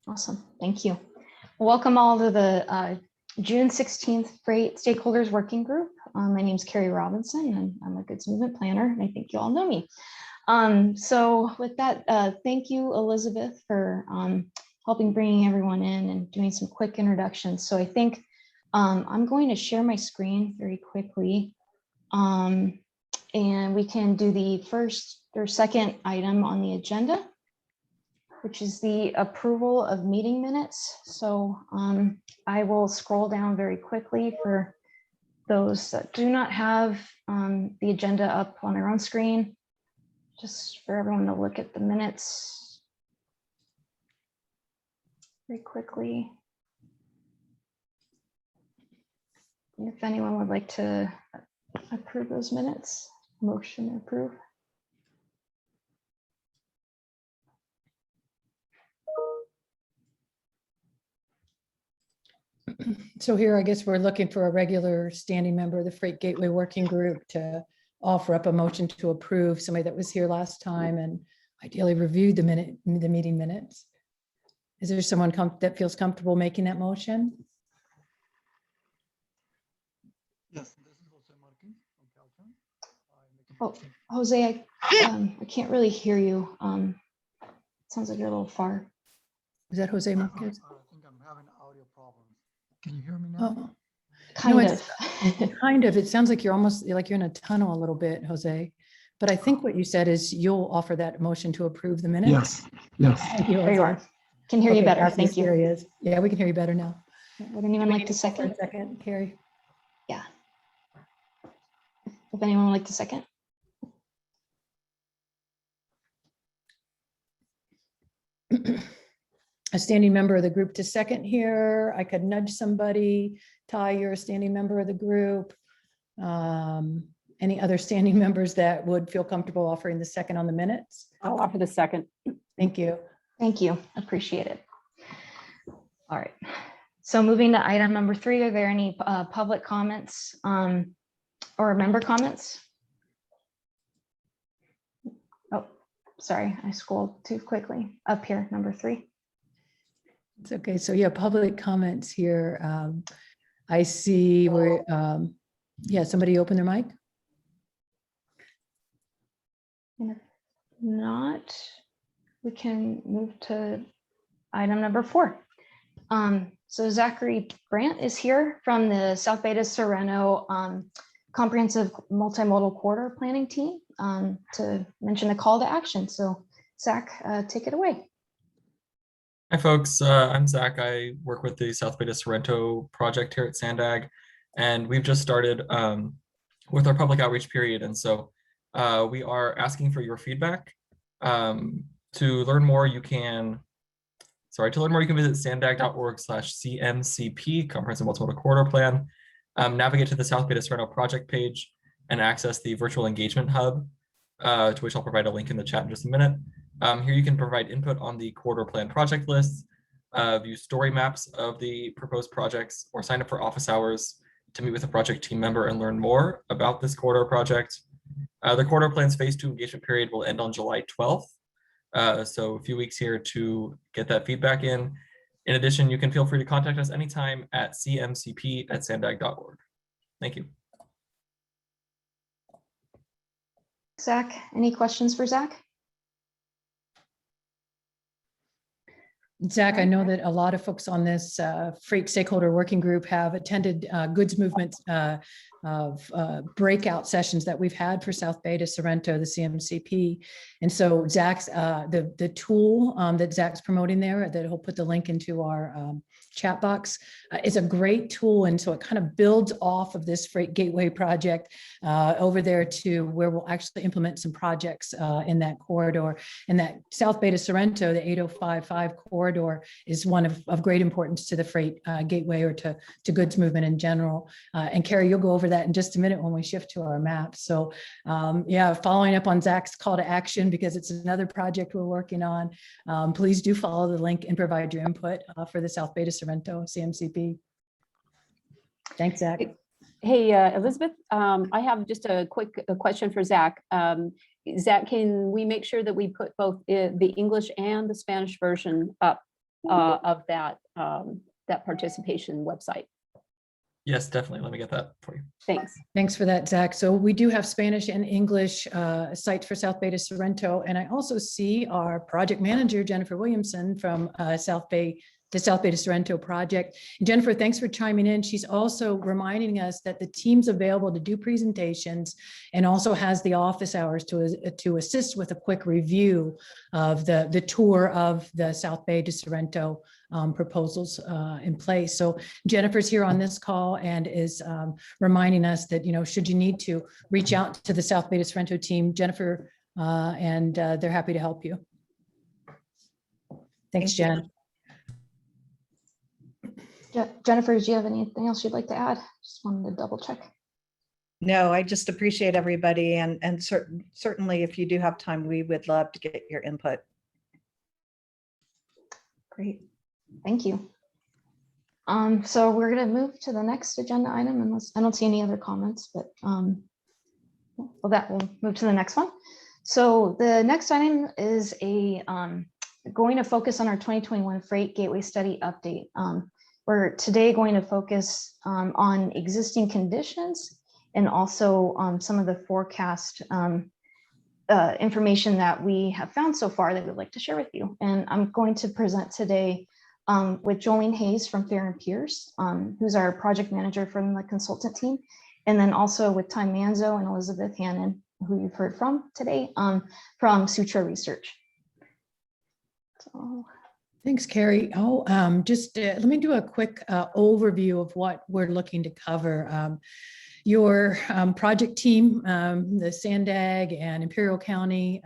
Awesome. Thank you. Welcome all to the June 16th Freight Stakeholders Working Group. My name is Carrie Robinson, and I'm a Goods Movement Planner, and I think you all know me. So with that, thank you, Elizabeth, for helping bringing everyone in and doing some quick introductions. So I think I'm going to share my screen very quickly, and we can do the first or second item on the agenda, which is the approval of meeting minutes. So I will scroll down very quickly for those that do not have the agenda up on their own screen, just for everyone to look at the minutes very quickly. If anyone would like to approve those minutes, motion to approve. So here, I guess we're looking for a regular standing member of the Freight Gateway Working Group to offer up a motion to approve, somebody that was here last time and ideally reviewed the meeting minutes. Is there someone that feels comfortable making that motion? Yes, this is Jose Martin from Caltron. Oh, Jose, I can't really hear you. Sounds like you're a little far. Is that Jose Marquez? I think I'm having audio problems. Can you hear me now? Oh, Kind No, of. kind of. It sounds like you're almost like you're in a tunnel a little bit, Jose. But I think what you said is you'll offer that motion to approve the minutes. Yes, yes. Thank you, There you Jose. are. Can hear you Okay, better. gracias. Thank There you. he is. Yeah, we can hear you better now. Would anyone We like need to to go for a second? second, Carrie? Yeah. If anyone would like to second. A standing member of the group to second here. I could nudge somebody. Ty, you're a standing member of the group. Any other standing members that would feel comfortable offering the second on the minutes? I'll offer the second. Thank you. Thank you. Appreciate it. All right. So moving to item number 3, are there any public comments or member comments? Oh, sorry, I scrolled too quickly. Up here, number 3. It's okay. So yeah, public comments here. I see where, yeah, somebody open their mic. And if not, we can move to item number 4. So Zachary Brandt is here from the South Beta Sorrento Comprehensive Multimodal Corridor Planning Team to mention a call to action. So Zach, take it away. Hi folks, I'm Zach. I work with the South Beta Sorrento project here at Sandag, and we've just started with our public outreach period. And so we are asking for your feedback. To learn more, you can visit sandag.org/CMCP, Comprehensive Multimodal Corridor Plan, navigate to the South Beta Sorrento project page and access the virtual engagement hub, to which I'll provide a link in the chat in just a minute. Here you can provide input on the corridor plan project lists, view story maps of the proposed projects, or sign up for office hours to meet with a project team member and learn more about this corridor project. The corridor plan's phase 2 engagement period will end on July 12th. So a few weeks here to get that feedback in. In addition, you can feel free to contact us anytime at cmcp@sandag.org. Thank you. Zach, any questions for Zach? Zach, I know that a lot of folks on this Freight Stakeholder Working Group have attended goods movement breakout sessions that we've had for South Beta Sorrento, the CMCP. And so Zach's, the tool that Zach's promoting there, that he'll put the link into our chat box, is a great tool. And so it kind of builds off of this Freight Gateway project over there to where we'll actually implement some projects in that corridor. And that South Beta Sorrento, the 8055 corridor, is one of great importance to the Freight Gateway, or to goods movement in general. And Carrie, you'll go over that in just a minute when we shift to our map. So yeah, following up on Zach's call to action, because it's another project we're working on, please do follow the link and provide your input for the South Beta Sorrento CMCP. Thanks, Zach. Hey, Elizabeth, I have just a quick question for Zach. Zach, can we make sure that we put both the English and the Spanish version up of that participation website. Yes, definitely. Let me get that for you. Thanks. Thanks for that, Zach. So we do have Spanish and English sites for South Bay to Sorrento. And I also see our project manager, Jennifer Williamson from the South Bay to Sorrento project. And Jennifer, thanks for chiming in. She's also reminding us that the team's available to do presentations and also has the office hours to assist with a quick review of the tour of the South Bay to Sorrento proposals in place. So Jennifer's here on this call and is reminding us that, should you need to reach out to the South Bay to Sorrento team, Jennifer, and they're happy to help you. Thanks, Jen. Jennifer, do you have anything else you'd like to add? Just wanted to double check. No, I just appreciate everybody, and certainly if you do have time, we would love to get your input. Great, thank you. So we're going to move to the next agenda item, unless I don't see any other comments, but we'll move to the next one. So the next item is going to focus on our 2021 Freight Gateway Study update. We're today going to focus on existing conditions and also some of the forecast information that we have found so far that we'd like to share with you. And I'm going to present today with Jolene Hayes from Fair & Pierce, who's our project manager from the consultant team, and then also with Ty Manzo and Elizabeth Hannon, who you've heard from today, from Sutra Research. So. Thanks, Carrie. Let me do a quick overview of what we're looking to cover. Your project team, the Sandag and Imperial County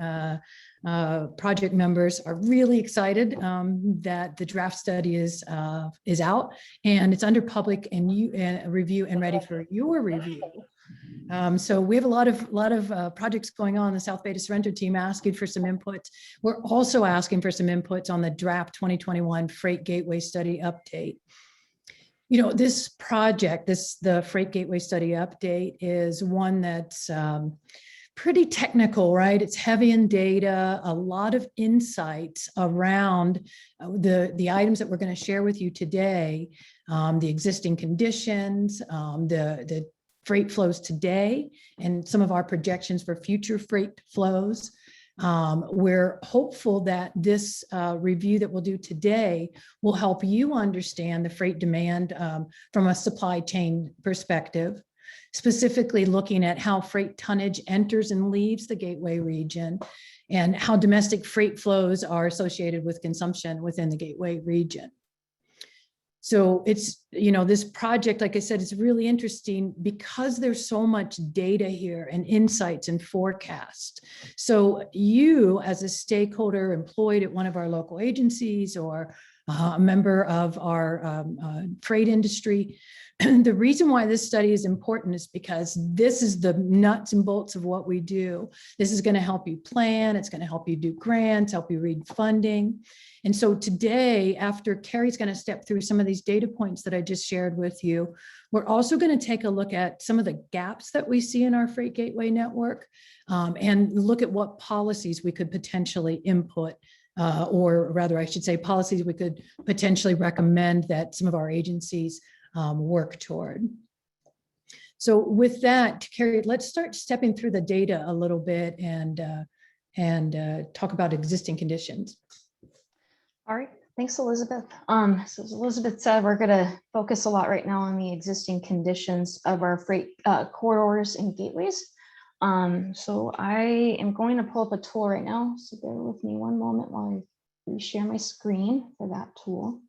project members are really excited that the draft study is out and it's under public and review and ready for your review. So we have a lot of projects going on. The South Bay to Sorrento team asking for some inputs. We're also asking for some inputs on the draft 2021 Freight Gateway Study update. This project, the Freight Gateway Study update, is one that's pretty technical, right? It's heavy in data, a lot of insights around the items that we're going to share with you today, the existing conditions, the freight flows today, and some of our projections for future freight flows. We're hopeful that this review that we'll do today will help you understand the freight demand from a supply chain perspective, specifically looking at how freight tonnage enters and leaves the Gateway region and how domestic freight flows are associated with consumption within the Gateway region. So it's, this project, like I said, is really interesting because there's so much data here and insights and forecasts. So you, as a stakeholder employed at one of our local agencies or a member of our freight industry, the reason why this study is important is because this is the nuts and bolts of what we do. This is going to help you plan. It's going to help you do grants, help you read funding. And so today, after Carrie's going to step through some of these data points that I just shared with you, we're also going to take a look at some of the gaps that we see in our Freight Gateway network and look at what policies we could potentially input, or rather, I should say, policies we could potentially recommend that some of our agencies work toward. So with that, Carrie, let's start stepping through the data a little bit and talk about existing conditions. All right, thanks, Elizabeth. So as Elizabeth said, we're going to focus a lot right now on the existing conditions of our freight corridors and gateways. So I am going to pull up a tool right now. So bear with me one moment while I reshare my screen for that tool.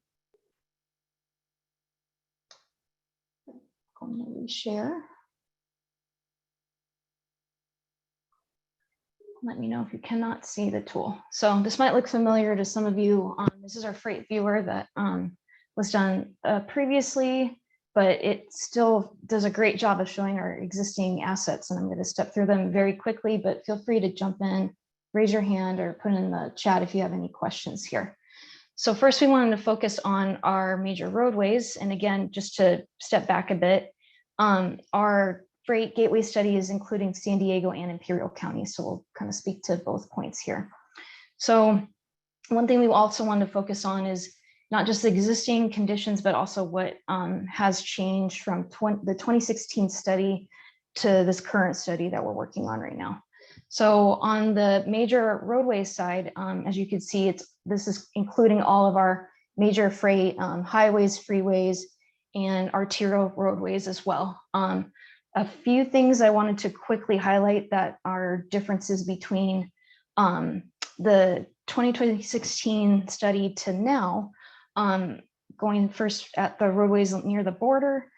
I'm going to reshare. Let me know if you cannot see the tool. So this might look familiar to some of you. This is our freight viewer that was done previously, but it still does a great job of showing our existing assets. And I'm going to step through them very quickly, but feel free to jump in, raise your hand, or put in the chat if you have any questions here. So first, we wanted to focus on our major roadways. And again, just to step back a bit, our Freight Gateway Study is including San Diego and Imperial County. So we'll kind of speak to both points here. So one thing we also want to focus on is not just existing conditions, but also what has changed from the 2016 study to this current study that we're working on right now. So on the major roadways side, as you can see, this is including all of our major freight highways, freeways, and arterial roadways as well. A few things I wanted to quickly highlight that are differences between the 2016 study to now. Going first at the roadways near the border,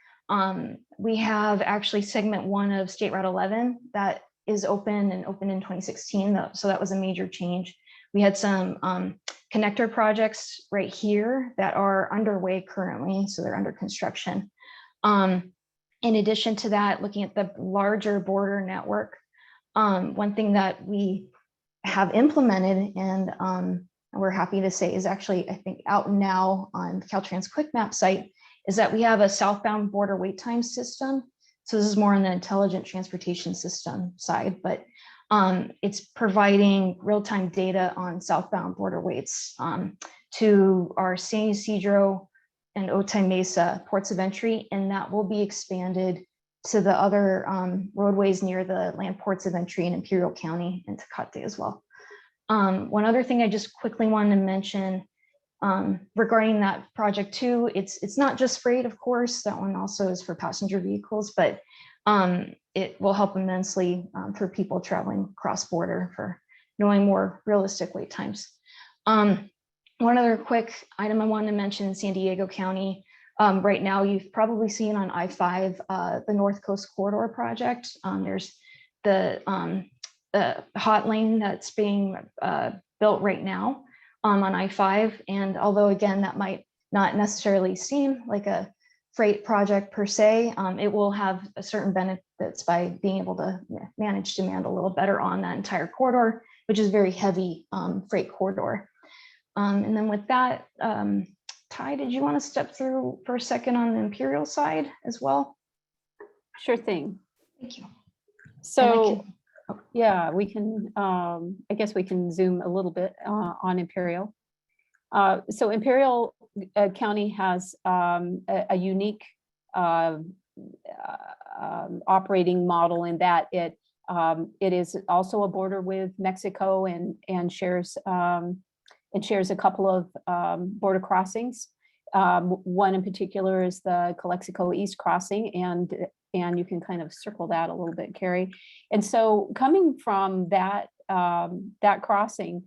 we have actually segment 1 of State Route 11 that is open and opened in 2016. So that was a major change. We had some connector projects right here that are underway currently, so they're under construction. In addition to that, looking at the larger border network, one thing that we have implemented and we're happy to say is actually, I think, out now on the Caltrans Quick Map site, is that we have a southbound border wait time system. So this is more on the intelligent transportation system side, but it's providing real-time data on southbound border waits to our San Ysidro and Otay Mesa ports of entry, and that will be expanded to the other roadways near the land ports of entry in Imperial County and Tecate as well. One other thing I just quickly wanted to mention regarding that project too, it's not just freight, of course, that one also is for passenger vehicles, but it will help immensely for people traveling cross-border for knowing more realistic wait times. One other quick item I wanted to mention, San Diego County. Right now, you've probably seen on I-5, the North Coast Corridor project. There's the hot lane that's being built right now on I-5. And although, again, that might not necessarily seem like a freight project per se, it will have a certain benefits by being able to manage demand a little better on that entire corridor, which is very heavy freight corridor. And then with that, Ty, did you want to step through for a second on the Imperial side as well? Sure thing. Thank you. So yeah, we can, I guess we can zoom a little bit on Imperial. So Imperial County has a unique operating model in that it is also a border with Mexico and shares a couple of border crossings. One in particular is the Calexico East crossing, and you can kind of circle that a little bit, Carrie. And so coming from that crossing,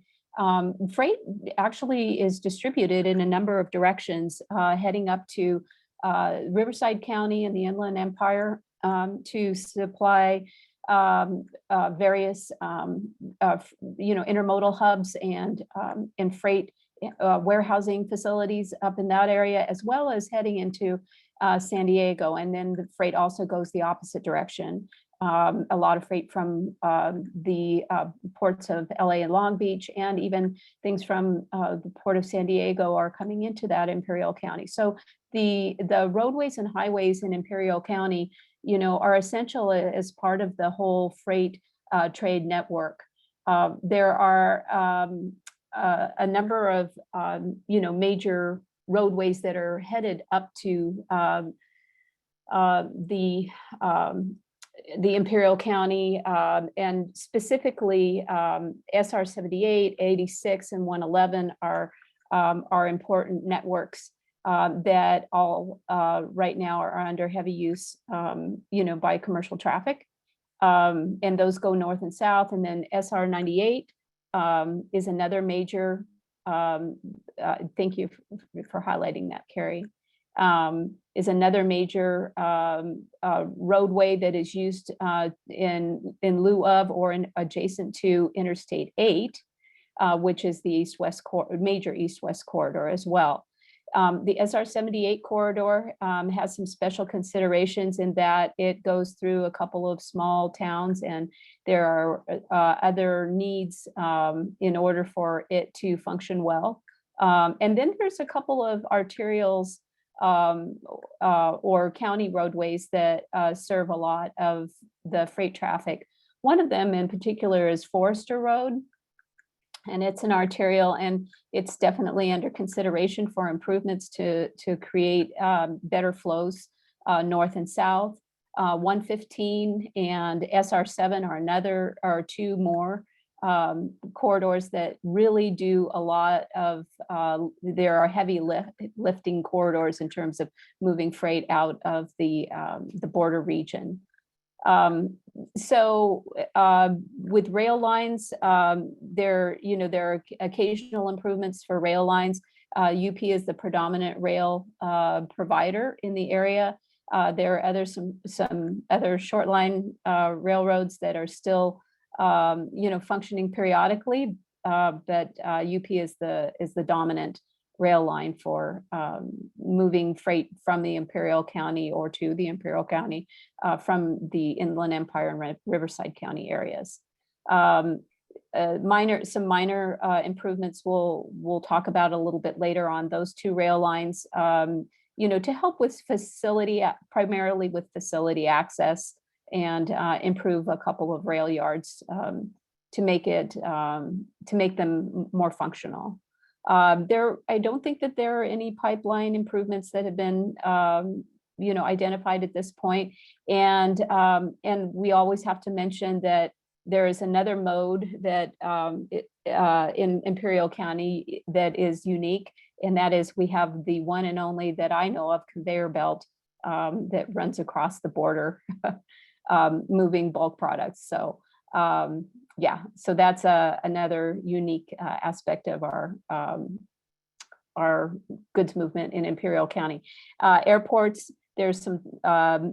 freight actually is distributed in a number of directions, heading up to Riverside County and the Inland Empire to supply various intermodal hubs and freight warehousing facilities up in that area, as well as heading into San Diego. And then the freight also goes the opposite direction. A lot of freight from the ports of LA and Long Beach, and even things from the port of San Diego are coming into that Imperial County. So the roadways and highways in Imperial County, are essential as part of the whole freight trade network. There are a number of major roadways that are headed up to the Imperial County, and specifically SR 78, 86, and 111 are important networks that all right now are under heavy use, by commercial traffic, and those go north and south. And then SR 98 is another major. Thank you for highlighting that, Carrie. Is another major roadway that is used in lieu of or adjacent to Interstate 8, which is the major east-west corridor as well. The SR 78 corridor has some special considerations in that it goes through a couple of small towns, and there are other needs in order for it to function well. And then there's a couple of arterials or county roadways that serve a lot of the freight traffic. One of them in particular is Forester Road. and it's an arterial, and it's definitely under consideration for improvements to create better flows north and south. 115 and SR7 are two more corridors that really do a lot of, there are heavy lifting corridors in terms of moving freight out of the border region. So with rail lines, there are occasional improvements for rail lines. UP is the predominant rail provider in the area. There are some other short line railroads that are still functioning periodically, but UP is the dominant rail line for moving freight from the Imperial County or to the Imperial County from the Inland Empire and Riverside County areas. Some minor improvements we'll talk about a little bit later on those two rail lines, to help with primarily with facility access, and improve a couple of rail yards to make them more functional. I don't think that there are any pipeline improvements that have been identified at this point. And we always have to mention that there is another mode that in Imperial County that is unique, and that is we have the one and only that I know of conveyor belt that runs across the border moving bulk products. So yeah, so that's another unique aspect of our goods movement in Imperial County. Airports, there's some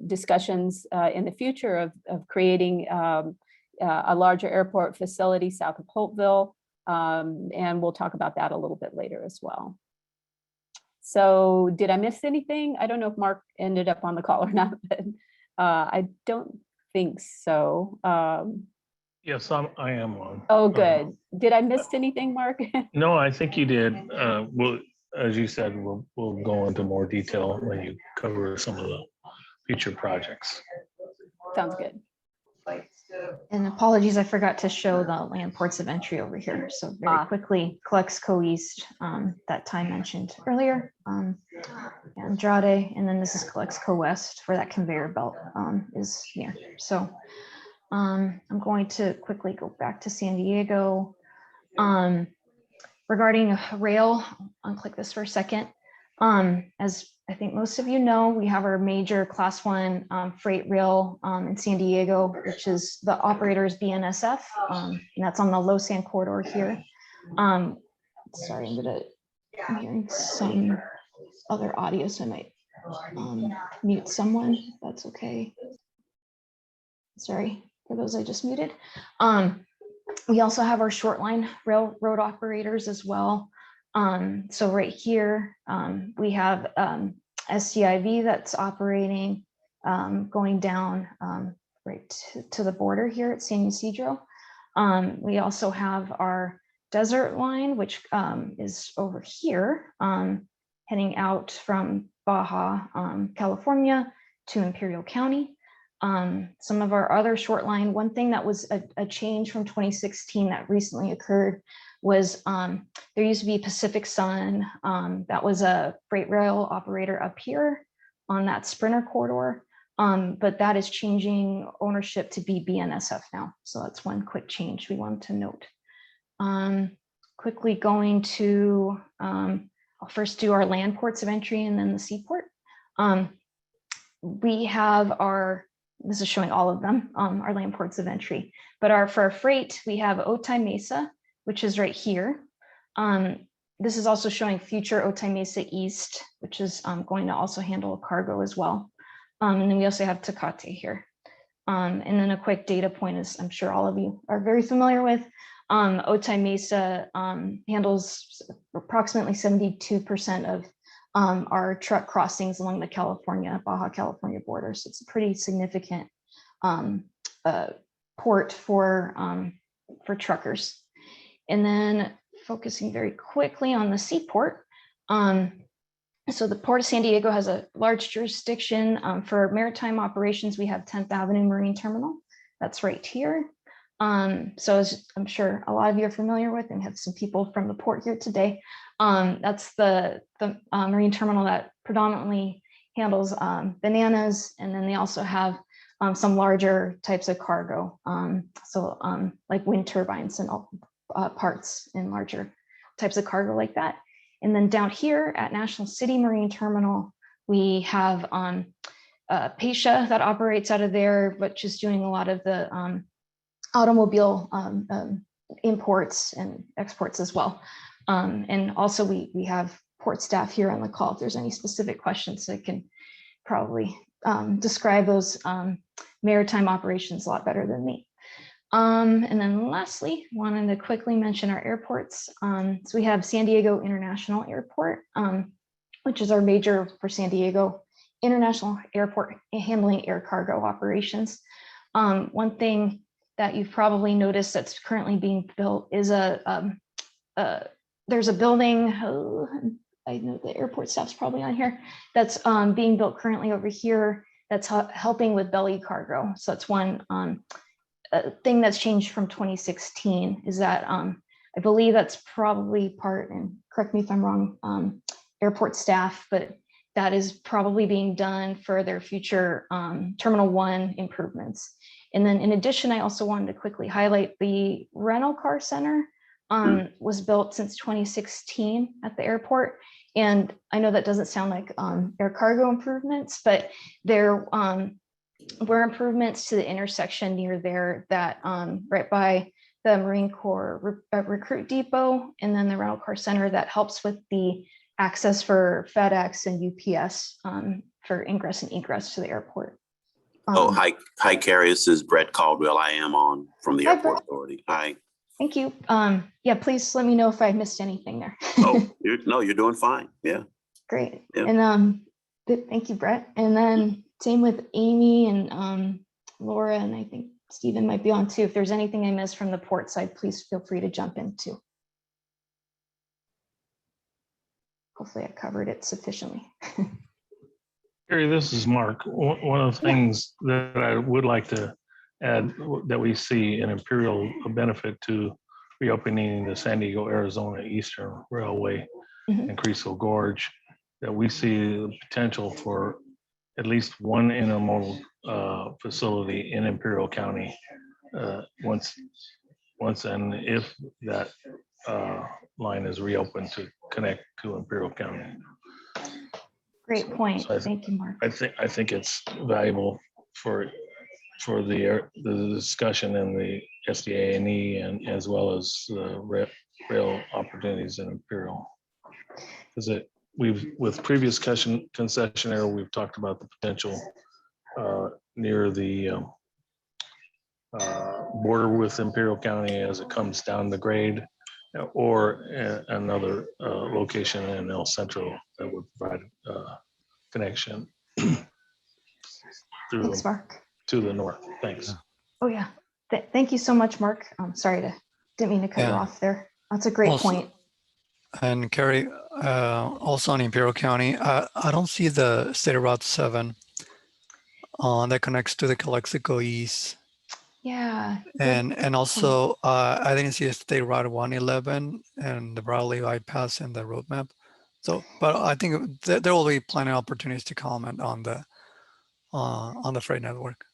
discussions in the future of creating a larger airport facility south of Holtville, and we'll talk about that a little bit later as well. So did I miss anything? I don't know if Mark ended up on the call or not, but I don't think so. Yes, I am on. Oh, good. Did I miss anything, Mark? No, I think you did. Well, as you said, we'll go into more detail when you cover some of the future projects. Sounds good. And apologies, I forgot to show the land ports of entry over here. So very quickly, Calexico East, that Ty mentioned earlier, Andrade, and then this is Calexico West, where that conveyor belt is near. So I'm going to quickly go back to San Diego. Regarding rail, I'll click this for a second. As I think most of you know, we have our major class 1 freight rail in San Diego, which is the operator's BNSF, and that's on the Los San corridor here. Sorry, I'm hearing some other audio, so I might mute someone, if that's okay. Sorry for those I just muted. We also have our short line railroad operators as well. So right here, we have SCIV that's operating, going down right to the border here at San Ysidro. We also have our desert line, which is over here, heading out from Baja, California to Imperial County. Some of our other short line, one thing that was a change from 2016 that recently occurred was there used to be Pacific Sun, that was a freight rail operator up here on that Sprinter corridor, but that is changing ownership to be BNSF now. So that's one quick change we wanted to note. Quickly going to, I'll first do our land ports of entry and then the seaport. We have this is showing all of them, our land ports of entry, but for our freight, we have Otay Mesa, which is right here. This is also showing future Otay Mesa East, which is going to also handle cargo as well. And then we also have Tecate here. And then a quick data point is, I'm sure all of you are very familiar with, Otay Mesa handles approximately 72% of our truck crossings along the Baja California border. So it's a pretty significant port for truckers. And then focusing very quickly on the seaport. So the Port of San Diego has a large jurisdiction for maritime operations. We have 10th Avenue Marine Terminal. That's right here. So as I'm sure a lot of you are familiar with and have some people from the port here today. That's the marine terminal that predominantly handles bananas, and then they also have some larger types of cargo. Like wind turbines and parts and larger types of cargo like that. And then down here at National City Marine Terminal, we have Pasha that operates out of there, but just doing a lot of the automobile imports and exports as well. And also we have port staff here on the call. If there's any specific questions, I can probably describe those maritime operations a lot better than me. And then lastly, wanted to quickly mention our airports. So we have San Diego International Airport, which is our major for San Diego International Airport, handling air cargo operations. One thing that you've probably noticed that's currently being built is there's a building, I know the airport staff's probably on here, that's being built currently over here that's helping with belly cargo. So that's one thing that's changed from 2016 is that I believe that's probably part, and correct me if I'm wrong, airport staff, but that is probably being done for their future Terminal 1 improvements. And then in addition, I also wanted to quickly highlight the rental car center was built since 2016 at the airport. And I know that doesn't sound like air cargo improvements, but there were improvements to the intersection near there that right by the Marine Corps Recruit Depot, and then the rental car center that helps with the access for FedEx and UPS for ingress and egress to the airport. Hi, Carrie. This is Brett Caldwell. I am on from the Hi, Airport Brett. Authority. Hi. Thank you. Yeah, please let me know if I missed anything there. Oh, you're doing fine. Yeah. Great. Yeah. And thank you, Brett. And then same with Amy and Laura, and I think Stephen might be on too. If there's anything I missed from the port side, please feel free to jump in too. Hopefully I covered it sufficiently. Gary, this is Mark. One of the things that I would like to add that we see an Imperial benefit to reopening the San Diego, Arizona Eastern Railway and Creasville Gorge, that we see the potential for at least one intermodal facility in Imperial County once and if that line is reopened to connect to Imperial County. Great point. So Thank you, Mark. I think it's valuable for the discussion in the SDA&E and as well as rail opportunities in Imperial. Because with previous concessionaire, we've talked about the potential near the border with Imperial County as it comes down the grade, or another location in El Centro that would provide connection Thanks, Mark. to the north. Thanks. Oh yeah. Thank you so much, Mark. I'm sorry didn't mean to cut you off there. That's a great point. And Carrie, also on Imperial County, I don't see the State Route 7 that connects to the Calexico East. Yeah. And also, I didn't see a State Route 111 and the Bradley bypass in the roadmap. So, but I think there will be plenty of opportunities to comment on the freight network.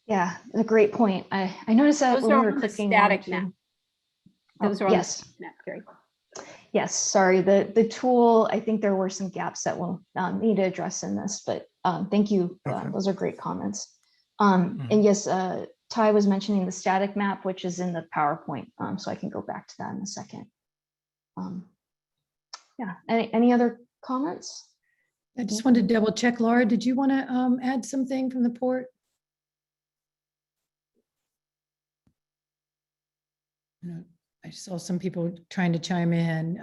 Yeah, a great point. I noticed that Those when are we were on the clicking static onto- map. Oh, Those are on yes. the map, Gary. Yes, sorry. The tool, I think there were some gaps that we'll need to address in this, but thank you. Okay. Those are great comments. And yes, Ty was mentioning the static map, which is in the PowerPoint. So I can go back to that in a second. Yeah, any other comments? I just wanted to double check. Laura, did you want to add something from the port? No, I saw some people trying to chime in.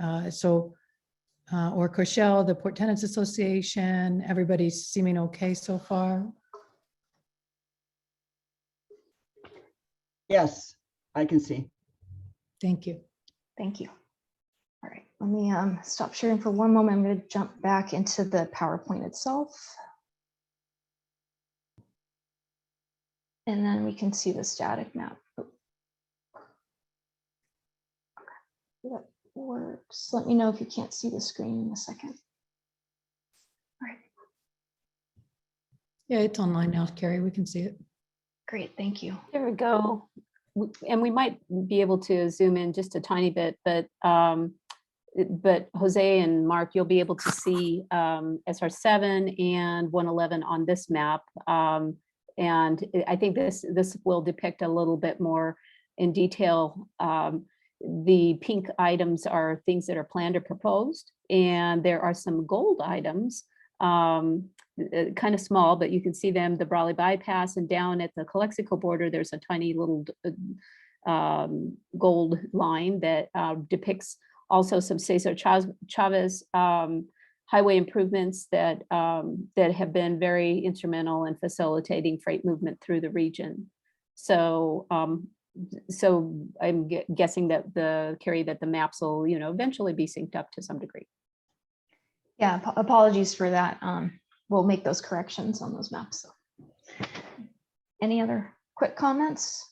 Or Coachelle, the Port Tenants Association, everybody's seeming okay so far. Yes, I can see. Thank you. Thank you. All right, let me stop sharing for one moment. I'm going to jump back into the PowerPoint itself. And then we can see the static map. works. Let me know if you can't see the screen in a second. All right, Yeah, it's online now, Carrie. We can see it. great, thank you. There we go. And we might be able to zoom in just a tiny bit, but Jose and Mark, you'll be able to see SR7 and 111 on this map. And I think this will depict a little bit more in detail. The pink items are things that are planned or proposed, and there are some gold items, kind of small, but you can see them, the Brawley bypass, and down at the Calexico border, there's a tiny little gold line that depicts also some Cesar Chavez highway improvements that that have been very instrumental in facilitating freight movement through the region. So so I'm guessing that Carrie, that the maps will, eventually be synced up to some degree. Yeah, apologies for that. We'll make those corrections on those maps. So. Any other quick comments?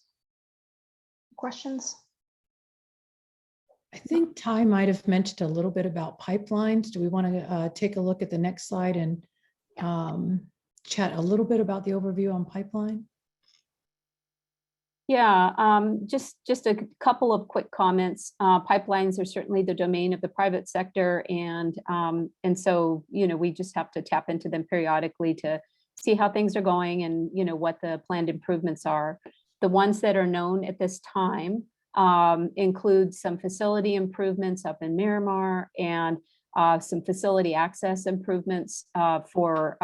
Questions? I think Ty might have mentioned a little bit about pipelines. Do we want to take a look at the next slide and chat a little bit about the overview on pipeline? Yeah, just a couple of quick comments. Pipelines are certainly the domain of the private sector, and so we just have to tap into them periodically to see how things are going and what the planned improvements are. The ones that are known at this time include some facility improvements up in Miramar and some facility access improvements for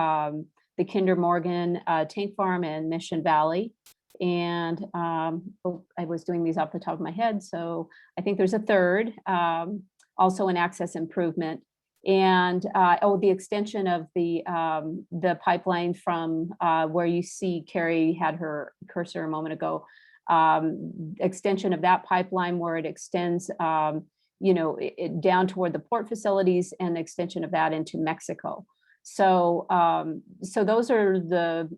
the Kinder Morgan tank farm and Mission Valley. And I was doing these off the top of my head, so I think there's a third, also an access improvement. And the extension of the pipeline from where you see Carrie had her cursor a moment ago, extension of that pipeline where it extends down toward the port facilities, and extension of that into Mexico. So so those are the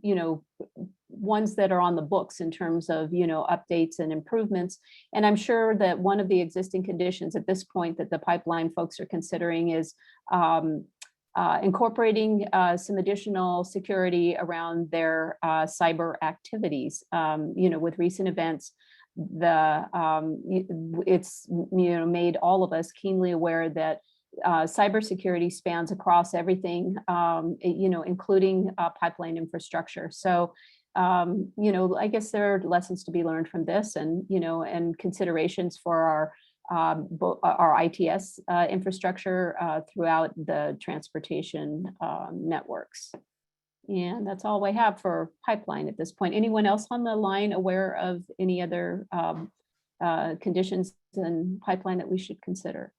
ones that are on the books in terms of updates and improvements. And I'm sure that one of the existing conditions at this point that the pipeline folks are considering is incorporating some additional security around their cyber activities. With recent events, it's made all of us keenly aware that cybersecurity spans across everything, including pipeline infrastructure. So, I guess there are lessons to be learned from this, and and considerations for our ITS infrastructure throughout the transportation networks. And that's all I have for pipeline at this point. Anyone else on the line aware of any other conditions in pipeline that we should consider?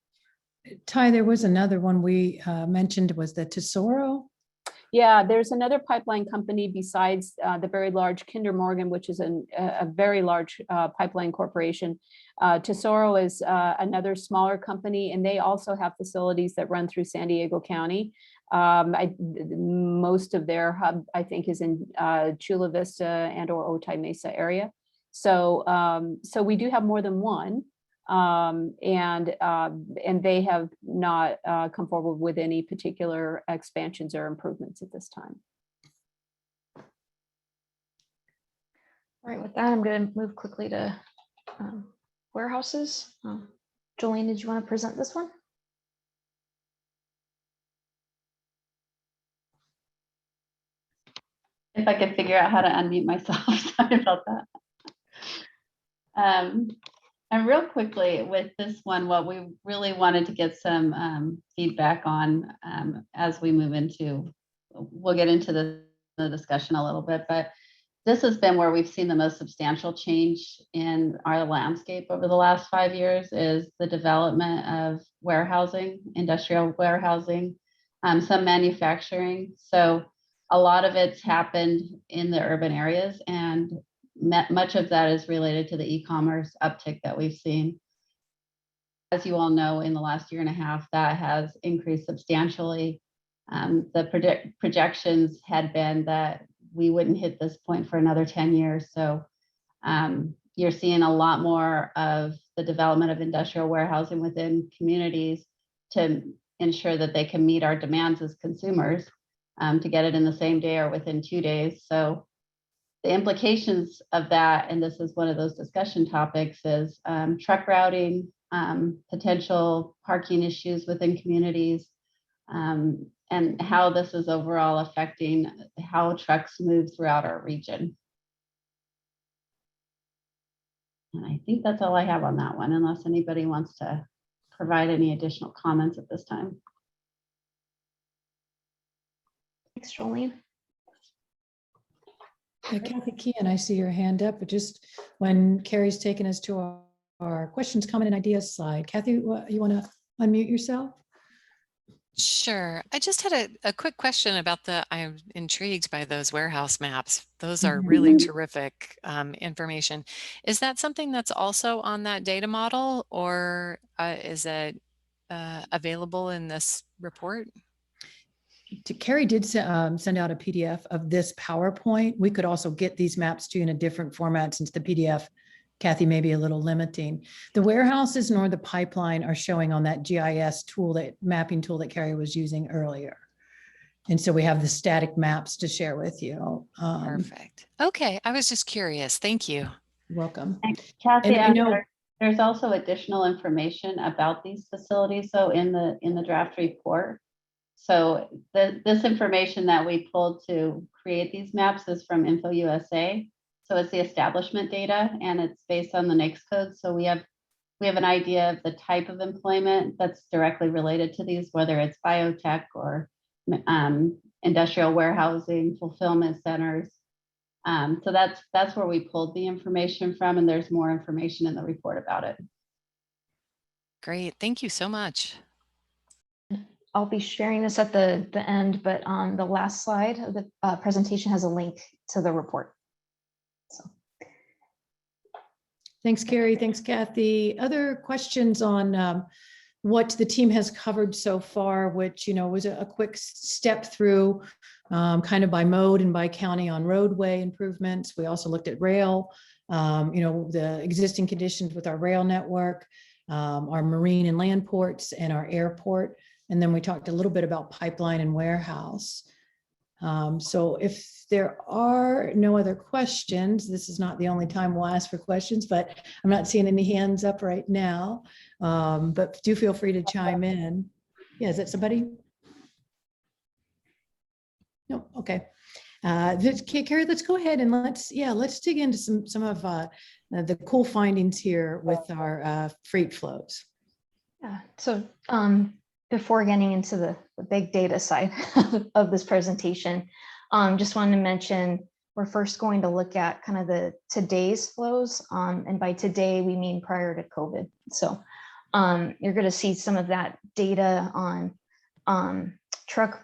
Ty, there was another one we mentioned, was the Tesoro. Yeah, there's another pipeline company besides the very large Kinder Morgan, which is a very large pipeline corporation. Tesoro is another smaller company, and they also have facilities that run through San Diego County. Most of their hub, I think, is in Chula Vista and or Otay Mesa area. So, so we do have more than one. And they have not come forward with any particular expansions or improvements at this time. All right, with that, I'm going to move quickly to warehouses. Jolene, did you want to present this one? If I could figure out how to unmute myself, sorry about that. And real quickly with this one, what we really wanted to get some feedback on as we move into, we'll get into the discussion a little bit, but this has been where we've seen the most substantial change in our landscape over the last 5 years, is the development of warehousing, industrial warehousing, some manufacturing. So a lot of it's happened in the urban areas, and much of that is related to the e-commerce uptick that we've seen. As you all know, in the last year and a half, that has increased substantially. The projections had been that we wouldn't hit this point for another 10 years. So you're seeing a lot more of the development of industrial warehousing within communities to ensure that they can meet our demands as consumers, to get it in the same day or within 2 days. So the implications of that, and this is one of those discussion topics, is truck routing, potential parking issues within communities, and how this is overall affecting how trucks move throughout our region. And I think that's all I have on that one, unless anybody wants to provide any additional comments at this time. Thanks, Jolene. Kathy Kean, I see your hand up, but just when Carrie's taken us to our questions, comment, and ideas slide. Kathy, you want to unmute yourself? Sure. I just had a quick question about I'm intrigued by those warehouse maps. Those are really terrific information. Is that something that's also on that data model, or is it available in this report? Carrie did send out a PDF of this PowerPoint. We could also get these maps to you in a different format, since the PDF, Kathy, may be a little limiting. The warehouses nor the pipeline are showing on that GIS tool, that mapping tool that Carrie was using earlier. And so we have the static maps to share with you. Perfect. Okay, I was just curious. Thank you. Welcome. And Kathy, And I know there's also additional information about these facilities, so in the draft report. So this information that we pulled to create these maps is from InfoUSA. So it's the establishment data, and it's based on the NAICS code. So we have an idea of the type of employment that's directly related to these, whether it's biotech or industrial warehousing, fulfillment centers. So that's where we pulled the information from, and there's more information in the report about it. Great. Thank you so much. I'll be sharing this at the end, but on the last slide of the presentation has a link to the report. So. Thanks, Carrie. Thanks, Kathy. Other questions on what the team has covered so far, which, was a quick step through kind of by mode and by county on roadway improvements. We also looked at rail, the existing conditions with our rail network, our marine and land ports, and our airport. And then we talked a little bit about pipeline and warehouse. So if there are no other questions, this is not the only time we'll ask for questions, but I'm not seeing any hands up right now. But do feel free to chime in. Yeah, is that somebody? No, okay. Carrie, let's go ahead and let's dig into some of the cool findings here with our freight flows. Yeah, so before getting into the big data side of this presentation, just wanted to mention, we're first going to look at kind of the today's flows. And by today, we mean prior to COVID. So you're going to see some of that data on truck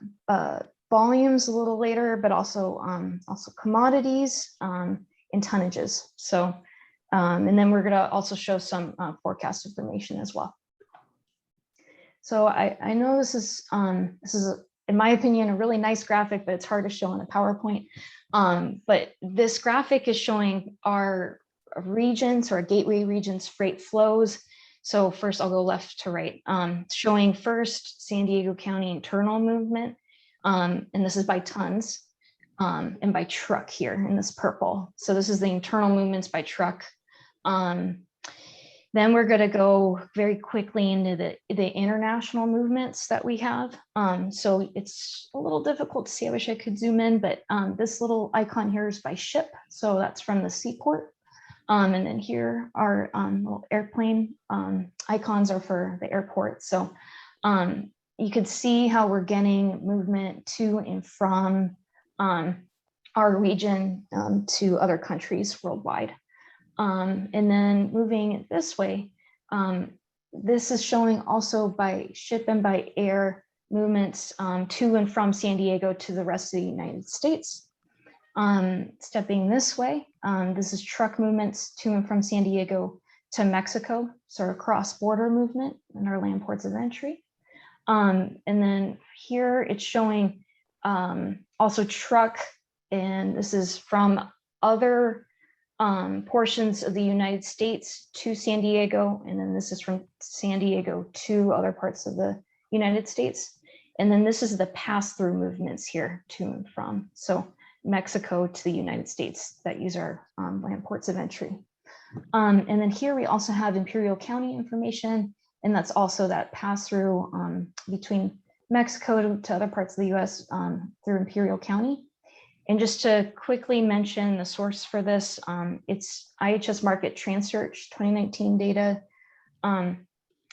volumes a little later, but also commodities and tonnages. So, and then we're going to also show some forecast information as well. So I know this is in my opinion, a really nice graphic, but it's hard to show on a PowerPoint. But this graphic is showing our regions, or our gateway regions freight flows. So first I'll go left to right, showing first San Diego County internal movement. And this is by tons and by truck here in this purple. So this is the internal movements by truck. Then we're going to go very quickly into the international movements that we have. So it's a little difficult to see. I wish I could zoom in, but this little icon here is by ship. So that's from the seaport. And then here are little airplane icons are for the airport. So you could see how we're getting movement to and from our region to other countries worldwide. And then moving this way, this is showing also by ship and by air movements to and from San Diego to the rest of the United States. Stepping this way, this is truck movements to and from San Diego to Mexico, sort of cross-border movement in our land ports of entry. And then here it's showing also truck, and this is from other portions of the United States to San Diego, and then this is from San Diego to other parts of the United States. And then this is the pass-through movements here to and from. So Mexico to the United States that use our land ports of entry. And then here we also have Imperial County information, and that's also that pass-through between Mexico to other parts of the US through Imperial County. And just to quickly mention the source for this, it's IHS Markit Transearch 2019 data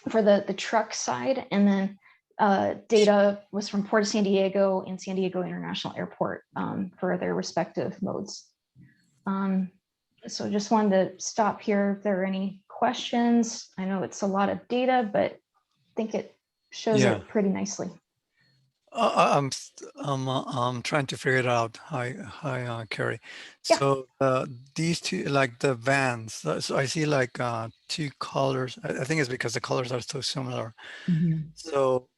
for the truck side, and then data was from Port of San Diego and San Diego International Airport for their respective modes. So just wanted to stop here if there are any questions. I know it's a lot of data, but I think it shows it pretty nicely. I'm trying to figure it out. Hi, Carrie. Yeah. So these two, like the vans. So I see like two colors. I think it's because the colors are so similar. So,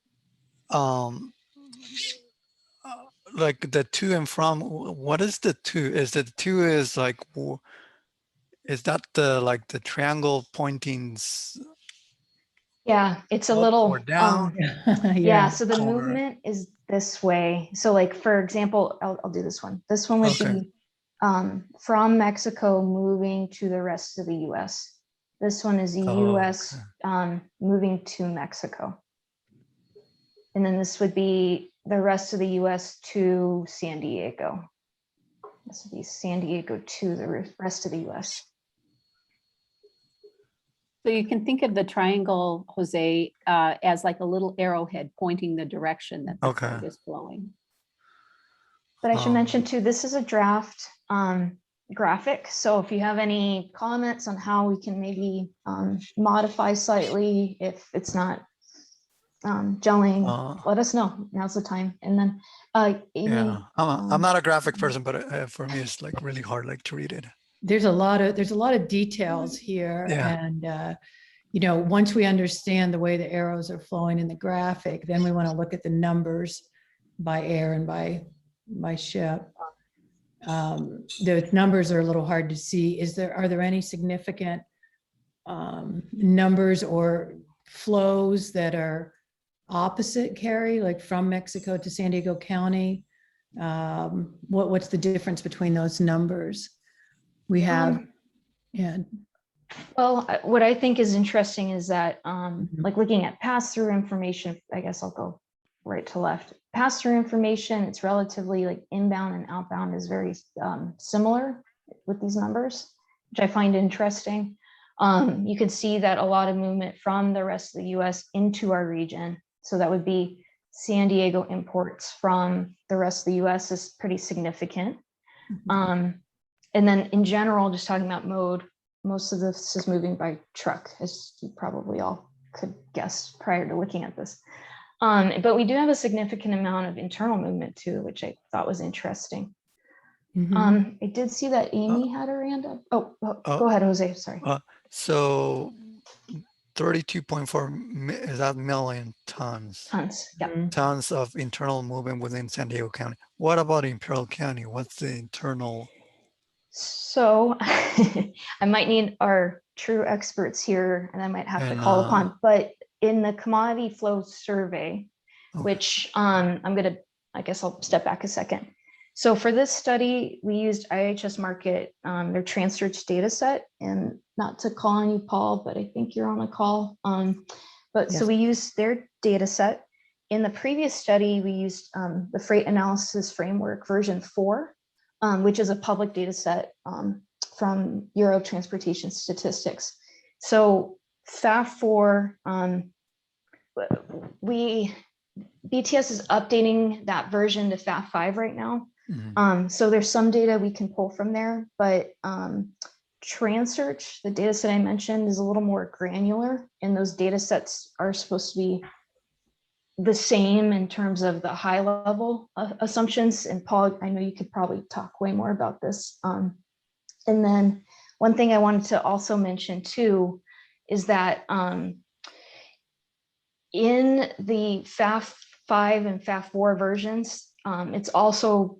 like the to and from. What is the to? Is the to is like? Is that the like the triangle pointing? Yeah, it's a Up little or down? yeah, so the Or- movement is this way. So like, for example, I'll do this one. This one would Okay. be from Mexico moving to the rest of the US. This one is the Oh, US moving to Mexico. And then this would be the rest of the US to San Diego. This would be San Diego to the rest of the US. So you can think of the triangle, Jose, as like a little arrowhead pointing the direction that the Okay. flight is flowing. But I should mention too, this is a draft graphic. So if you have any comments on how we can maybe modify slightly, if it's not gelling, let us know. Now's the time. And then Amy. Yeah, I'm not a graphic person, but for me, it's like really hard like to read it. There's a lot of details here. Yeah. And, you know, once we understand the way the arrows are flowing in the graphic, then we want to look at the numbers by air and by ship. Those numbers are a little hard to see. Are there any significant numbers or flows that are opposite, Carrie, like from Mexico to San Diego County? What's the difference between those numbers? We have, yeah. Well, what I think is interesting is that like looking at pass-through information, I guess I'll go right to left. Pass-through information, it's relatively like inbound and outbound is very similar with these numbers, which I find interesting. You can see that a lot of movement from the rest of the US into our region. So that would be San Diego imports from the rest of the US is pretty significant. And then in general, just talking about mode, most of this is moving by truck, as you probably all could guess prior to looking at this. But we do have a significant amount of internal movement too, which I thought was interesting. I did see that Amy had her hand up. Go ahead, Jose, sorry. So 32.4, is that million tons? Tons, yeah. Tons of internal movement within San Diego County. What about Imperial County? What's the internal? So I might need our true experts here, and I might have to call upon, but in the commodity flow survey, which I guess I'll step back a second. So for this study, we used IHS Markit, their Transearch data set, and not to call on you, Paul, but I think you're on a call. So we used their data set. In the previous study, we used the Freight Analysis Framework version 4, which is a public data set from Bureau of Transportation Statistics. So FAF4, BTS is updating that version to FAF5 right now. So there's some data we can pull from there, but Transearch, the data set I mentioned, is a little more granular, and those data sets are supposed to be the same in terms of the high level assumptions. And Paul, I know you could probably talk way more about this. And then one thing I wanted to also mention too is that in the FAF5 and FAF4 versions, it's also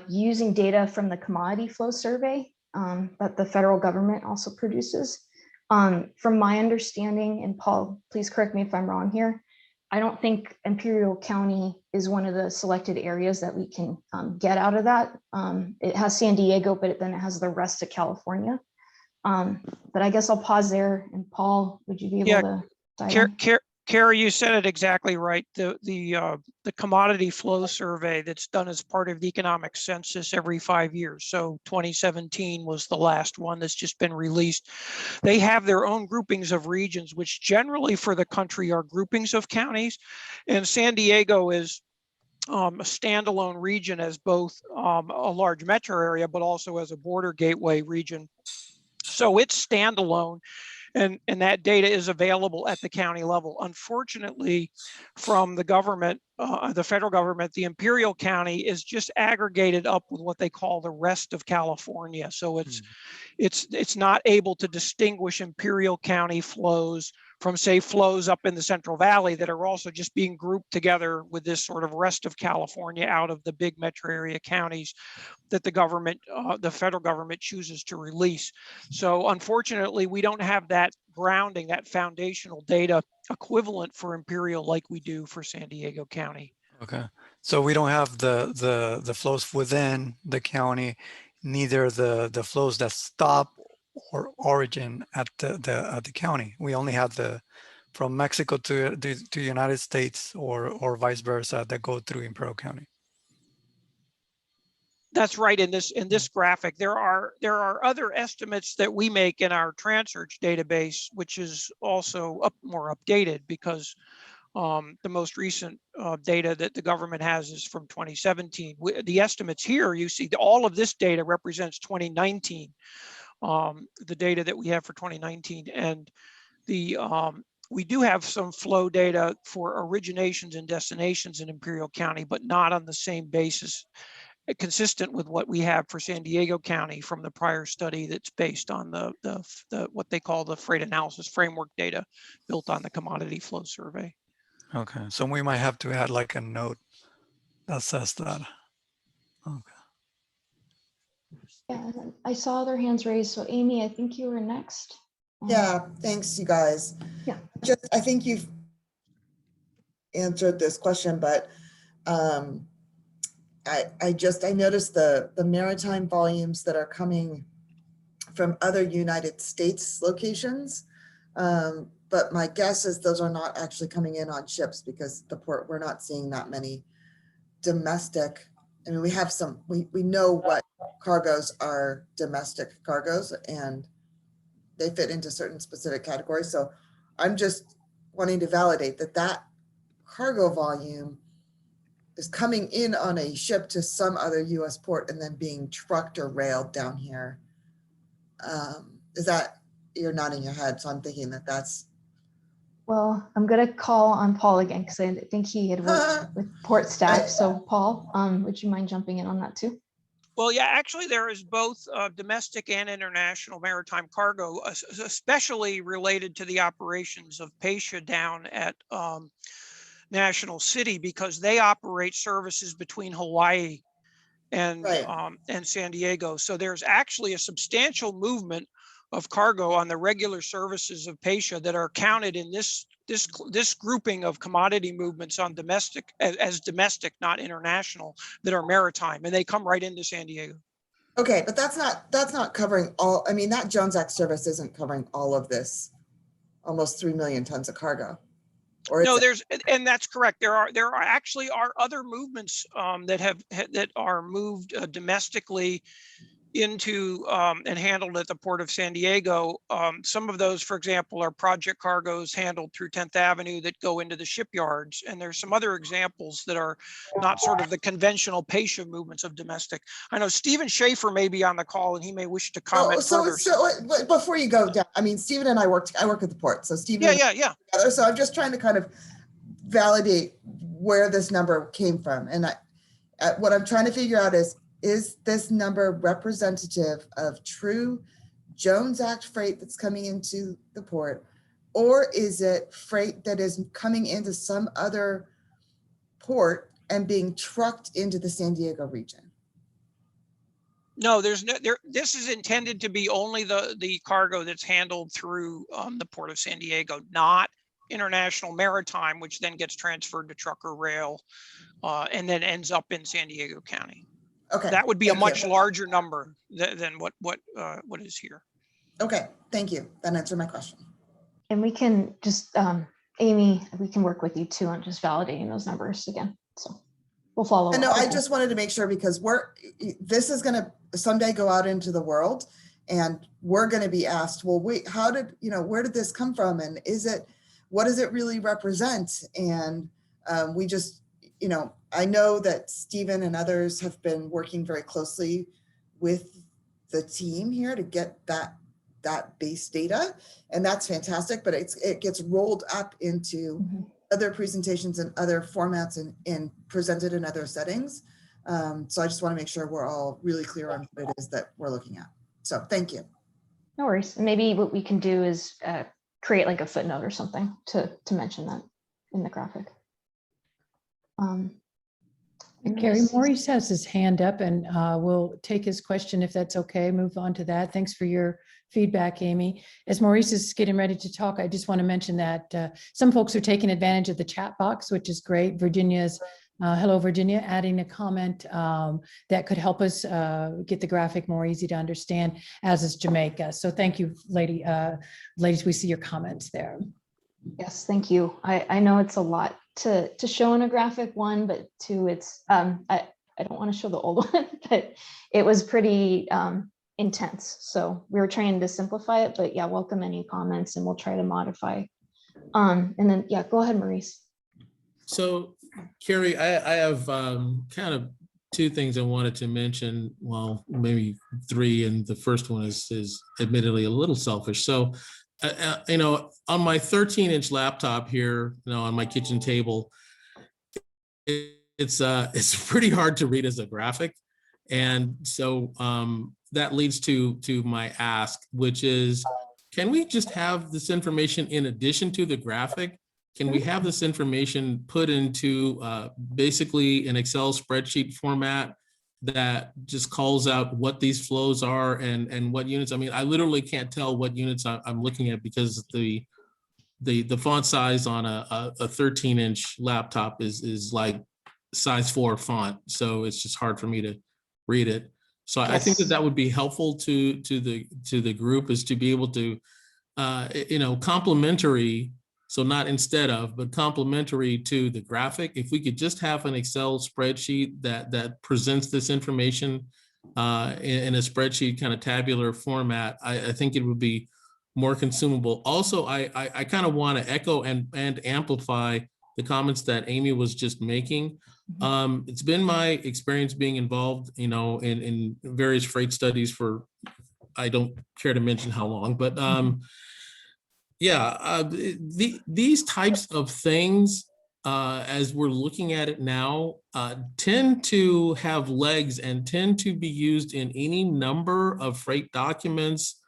using data from the commodity flow survey. that the federal government also produces. From my understanding, and Paul, please correct me if I'm wrong here, I don't think Imperial County is one of the selected areas that we can get out of that. It has San Diego, but then it has the rest of California. But I guess I'll pause there. And Paul, would you be able to dive in? Carrie, you said it exactly right. The commodity flow survey that's done as part of the economic census every 5 years. So 2017 was the last one that's just been released. They have their own groupings of regions, which generally for the country are groupings of counties. And San Diego is a standalone region as both a large metro area, but also as a border gateway region. So it's standalone. And that data is available at the county level. Unfortunately, from the government, the federal government, the Imperial County is just aggregated up with what they call the rest of California. So it's not able to distinguish Imperial County flows from, say, flows up in the Central Valley that are also just being grouped together with this sort of rest of California out of the big metro area counties that the government, the federal government chooses to release. So unfortunately, we don't have that grounding, that foundational data equivalent for Imperial like we do for San Diego County. Okay, so we don't have the flows within the county, neither the flows that stop or origin at the county. We only have the from Mexico to United States or vice versa that go through Imperial County. That's right. In this graphic, there are other estimates that we make in our Transurge database, which is also more updated because the most recent data that the government has is from 2017. The estimates here, you see all of this data represents 2019, the data that we have for 2019. And we do have some flow data for originations and destinations in Imperial County, but not on the same basis, consistent with what we have for San Diego County from the prior study that's based on the what they call the freight analysis framework data built on the commodity flow survey. Okay, so we might have to add like a note that says that. Okay. Yeah, I saw other hands raised. So Amy, I think you were next. Yeah, thanks, you guys. Yeah. I think you've answered this question, but I noticed the maritime volumes that are coming from other United States locations. But my guess is those are not actually coming in on ships because the port, we're not seeing that many domestic. I mean, we have some, we know what cargoes are domestic cargoes and they fit into certain specific categories. So I'm just wanting to validate that cargo volume is coming in on a ship to some other US port and then being trucked or railed down here. Is that, you're nodding your head, so I'm thinking that's. Well, I'm going to call on Paul again because I think he had worked with port staff. So Paul, would you mind jumping in on that too? Well, yeah, actually there is both domestic and international maritime cargo, especially related to the operations of Pasha down at National City, because they operate services between Hawaii and San Diego. So there's actually a substantial movement of cargo on the regular services of Pasha that are counted in this grouping of commodity movements on domestic as domestic, not international, that are maritime, and they come right into San Diego. Okay, but that's not covering all. I mean, that Jones Act service isn't covering all of this, almost 3 million tons of cargo. Or no, and that's correct. There are actually other movements that are moved domestically into and handled at the Port of San Diego. Some of those, for example, are project cargoes handled through 10th Avenue that go into the shipyards. And there's some other examples that are not sort of the conventional Pasha movements of domestic. I know Stephen Schaefer may be on the call and he may wish to comment further. So before you go down, I mean, Stephen and I work at the port. So Stephen. Yeah. So I'm just trying to kind of validate where this number came from. And what I'm trying to figure out is this number representative of true Jones Act freight that's coming into the port, or is it freight that is coming into some other port and being trucked into the San Diego region? No, there's no, this is intended to be only the cargo that's handled through the Port of San Diego, not international maritime, which then gets transferred to truck or rail and then ends up in San Diego County. Okay. That would be a thank you. much larger number than what is here. Okay, thank you. That answered my question. And we can just, Amy, we can work with you too on just validating those numbers again. So we'll follow I know, up. I just wanted to make sure because this is gonna someday go out into the world and we're gonna be asked, well, wait, how did, where did this come from? And what does it really represent? And we just, I know that Stephen and others have been working very closely with the team here to get that base data, and that's fantastic, but it gets rolled up into other presentations and other formats and presented in other settings. So I just want to make sure we're all really clear on what it is that we're looking at. So thank you. No worries. Maybe what we can do is create like a footnote or something to mention that in the graphic. Carrie, Maurice has his hand up and we'll take his question if that's okay. Move on to that. Thanks for your feedback, Amy. As Maurice is getting ready to talk, I just want to mention that some folks are taking advantage of the chat box, which is great. Virginia's, hello, Virginia, adding a comment that could help us get the graphic more easy to understand, as is Jamaica. So thank you, ladies, we see your comments there. Yes, thank you. I know it's a lot to show in a graphic, one, but two, it's I don't want to show the old one, but it was pretty intense. So we were trying to simplify it, but yeah, welcome any comments and we'll try to modify. And then, yeah, go ahead, Maurice. So Carrie, I have kind of two things I wanted to mention. Well, maybe three, and the first one is admittedly a little selfish. So on my 13-inch laptop here, on my kitchen table, it's pretty hard to read as a graphic. And so that leads to my ask, which is, can we just have this information in addition to the graphic? Can we have this information put into basically an Excel spreadsheet format that just calls out what these flows are and what units? I mean, I literally can't tell what units I'm looking at because the font size on a 13-inch laptop is like size 4 font. So it's just hard for me to read it. So I think that would be helpful to the group, is to be able to, complementary. So not instead of, but complementary to the graphic. If we could just have an Excel spreadsheet that presents this information in a spreadsheet kind of tabular format, I think it would be more consumable. Also, I kind of want to echo and amplify the comments that Amy was just making. It's been my experience being involved, in various freight studies for, I don't care to mention how long, but these types of things, as we're looking at it now, tend to have legs and tend to be used in any number of freight documents.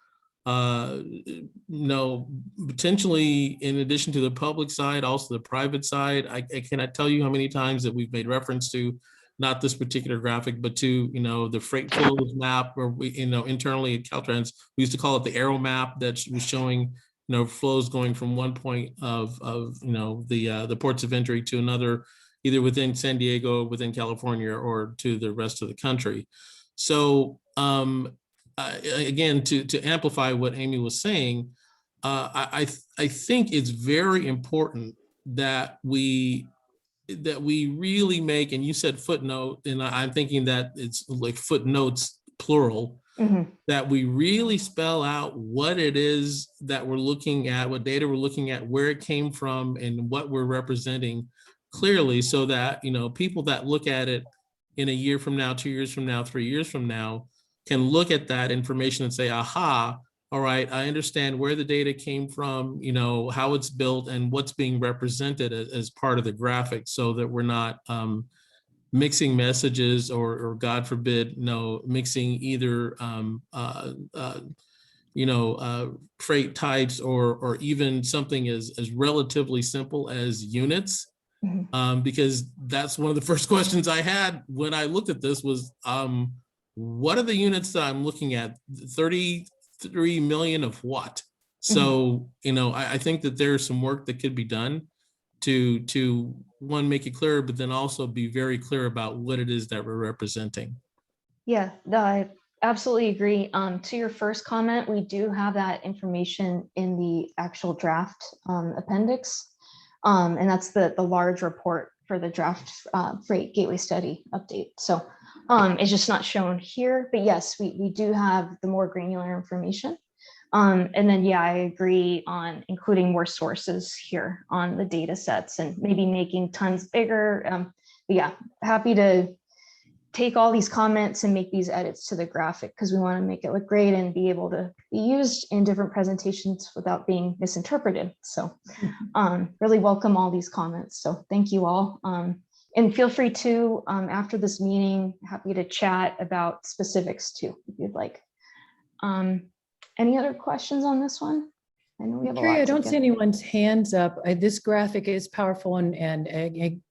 Potentially in addition to the public side, also the private side. I cannot tell you how many times that we've made reference to, not this particular graphic, but to, the freight flows map, where we, internally at Caltrans, we used to call it the arrow map that was showing, flows going from one point of the ports of entry to another, either within San Diego, within California, or to the rest of the country. So again, to amplify what Amy was saying, I think it's very important that we really make, and you said footnote, and I'm thinking that it's like footnotes plural, that we really spell out what it is that we're looking at, what data we're looking at, where it came from, and what we're representing clearly, so that people that look at it in a year from now, 2 years from now, 3 years from now, can look at that information and say, aha, all right, I understand where the data came from, how it's built and what's being represented as part of the graphic, so that we're not mixing messages or God forbid, mixing either, freight types or even something as relatively simple as units. Because that's one of the first questions I had when I looked at this was, what are the units that I'm looking at? 33 million of what? So, you know, I think that there's some work that could be done to one, make it clearer, but then also be very clear about what it is that we're representing. Yeah, no, I absolutely agree. To your first comment, we do have that information in the actual draft appendix. And that's the large report for the draft freight gateway study update. So it's just not shown here, but yes, we do have the more granular information. And then, yeah, I agree on including more sources here on the data sets and maybe making tons bigger. But yeah, happy to take all these comments and make these edits to the graphic because we want to make it look great and be able to be used in different presentations without being misinterpreted. So really welcome all these comments. So thank you all. And feel free to, after this meeting, happy to chat about specifics too, if you'd like. Any other questions on this one? I know we have a lot Carrie, I to don't get see anyone's hands up. This graphic is powerful and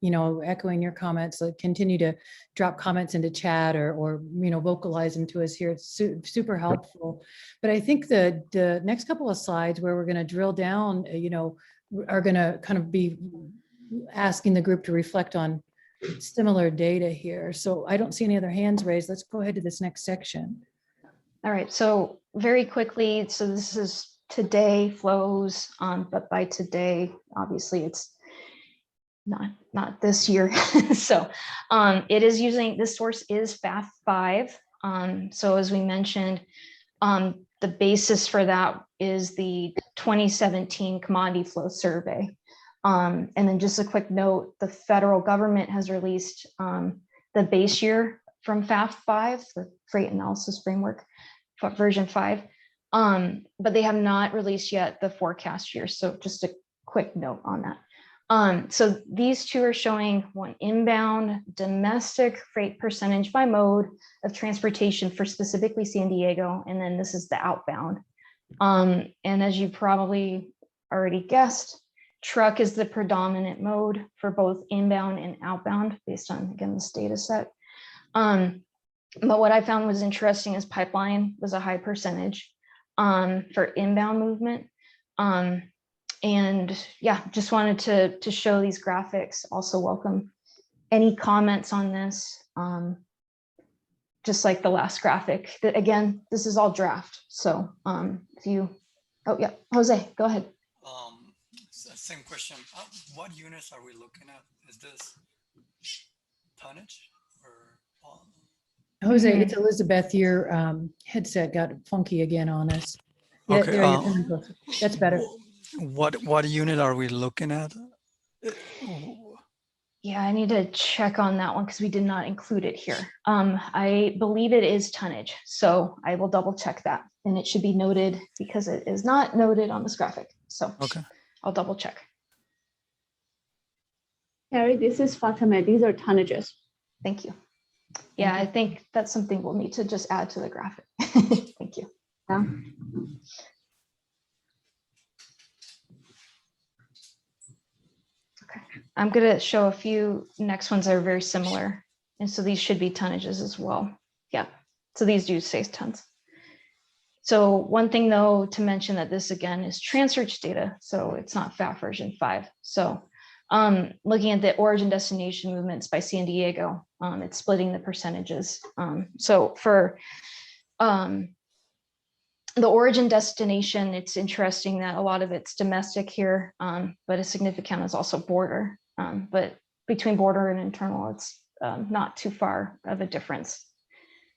you know, echoing your comments, like continue to drop comments into chat or you know, vocalize them to us here. It's super helpful. But I think the next couple of slides where we're going to drill down, you know, are going to kind of be asking the group to reflect on similar data here. So I don't see any other hands raised. Let's go ahead to this next section. All right, so very quickly, so this is today flows, but by today, obviously it's not this year. So it is using, this source is FAF5. So as we mentioned, the basis for that is the 2017 commodity flow survey. And then just a quick note, the federal government has released the base year from FAF5, the Freight Analysis Framework, version 5. But they have not released yet the forecast year. So just a quick note on that. So these two are showing one inbound domestic freight percentage by mode of transportation for specifically San Diego. And then this is the outbound. And as you probably already guessed, truck is the predominant mode for both inbound and outbound based on, again, this data set. But what I found was interesting is pipeline was a high percentage for inbound movement. And yeah, just wanted to show these graphics. Also welcome any comments on this. Just like the last graphic, again, this is all draft. So if you, oh yeah, Jose, go ahead. Same question. What units are we looking at? Is this tonnage or? Jose, it's Elizabeth. Your headset got funky again on us. Yeah, Okay, there you're coming closer. That's better. What unit are we looking at? Yeah, I need to check on that one because we did not include it here. I believe it is tonnage, so I will double check that, and it should be noted because it is not noted on this graphic. So okay, I'll double check. Harry, this is Fatima. These are tonnages. Thank you. Yeah, I think that's something we'll need to just add to the graphic. Thank you. Yeah. Okay, I'm going to show a few next ones that are very similar. And so these should be tonnages as well. Yeah, so these do say tons. So one thing though to mention that this again is Transearch data, so it's not FAF version 5. So looking at the origin destination movements by San Diego, it's splitting the percentages. So for the origin destination, it's interesting that a lot of it's domestic here, but a significant is also border. But between border and internal, it's not too far of a difference.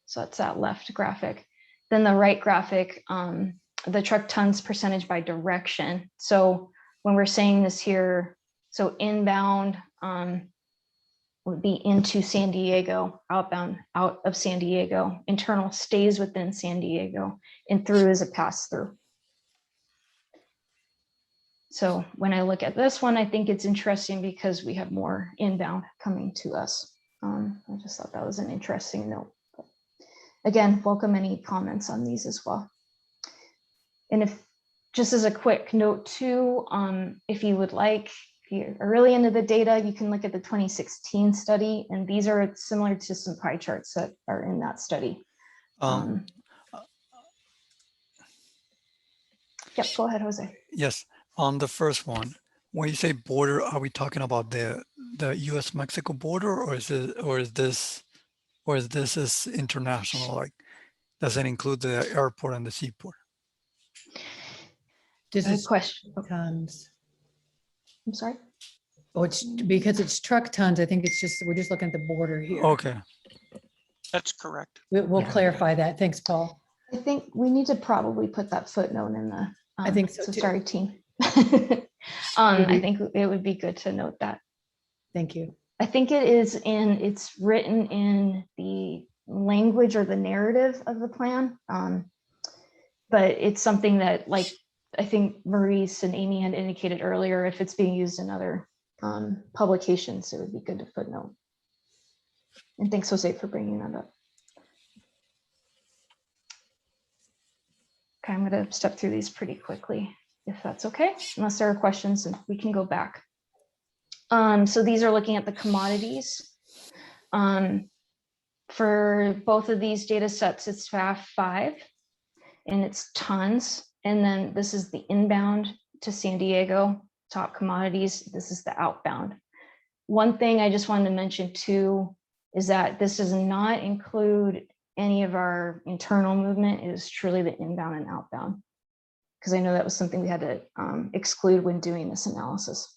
So that's that left graphic. Then the right graphic, the truck tons percentage by direction. So when we're saying this here, so inbound would be into San Diego, outbound out of San Diego, internal stays within San Diego, and through is a pass through. So when I look at this one, I think it's interesting because we have more inbound coming to us. I just thought that was an interesting note. But again, welcome any comments on these as well. And if just as a quick note too, if you would like, if you are really into the data, you can look at the 2016 study, and these are similar to some pie charts that are in that study. Um, Yep, go ahead, Jose. Yes, on the first one, when you say border, are we talking about the U.S.-Mexico border, or is this is international? Like, does it include the airport and the seaport? This Good is question. tons. I'm sorry. Oh, it's because it's truck tons. I think it's just, we're just looking at the border here. Okay. That's correct. We'll Yeah. clarify that. Thanks, Paul. I think we need to probably put that footnote in the. I think so, too. Sorry, team. I think it would be good to note that. Thank you. I think it's written in the language or the narrative of the plan. But it's something that, like, I think Maurice and Amy had indicated earlier, if it's being used in other publications, it would be good to footnote. And thanks, Jose, for bringing that up. Okay, I'm going to step through these pretty quickly, if that's okay, unless there are questions, and we can go back. So these are looking at the commodities. For both of these data sets, it's FAF 5, and it's tons. And then this is the inbound to San Diego, top commodities. This is the outbound. One thing I just wanted to mention too is that this does not include any of our internal movement. It is truly the inbound and outbound, because I know that was something we had to exclude when doing this analysis.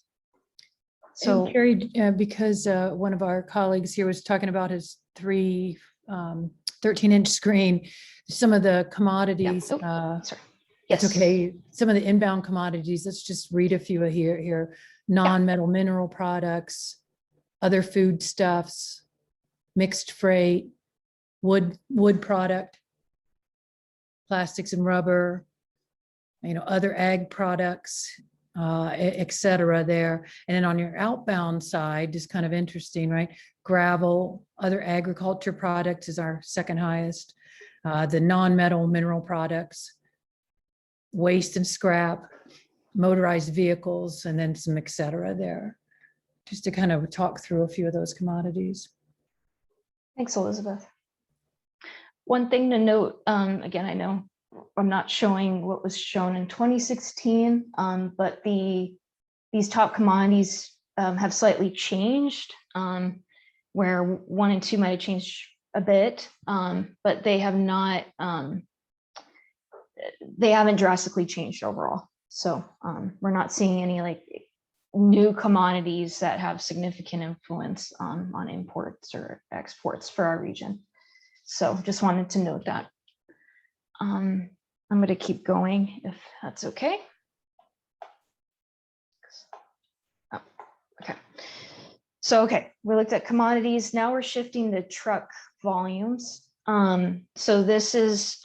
So, Carrie, because one of our colleagues here was talking about his 13-inch screen, some of the commodities. Yeah. Sorry. Yes. It's okay. Some of the inbound commodities, let's just read a few here. Non-metal mineral products, other foodstuffs, mixed freight, wood product, plastics and rubber, other ag products, et cetera there. And then on your outbound side, just kind of interesting, right? Gravel, other agriculture products is our second highest. The non-metal mineral products, waste and scrap, motorized vehicles, and then some et cetera there, just to kind of talk through a few of those commodities. Thanks, Elizabeth. One thing to note, again, I know I'm not showing what was shown in 2016, but these top commodities have slightly changed, where 1 and 2 might have changed a bit, but they have not, they haven't drastically changed overall. So we're not seeing any like new commodities that have significant influence on imports or exports for our region. So just wanted to note that. I'm going to keep going if that's okay. Oh, okay. So, okay, we looked at commodities. Now we're shifting to truck volumes. So this is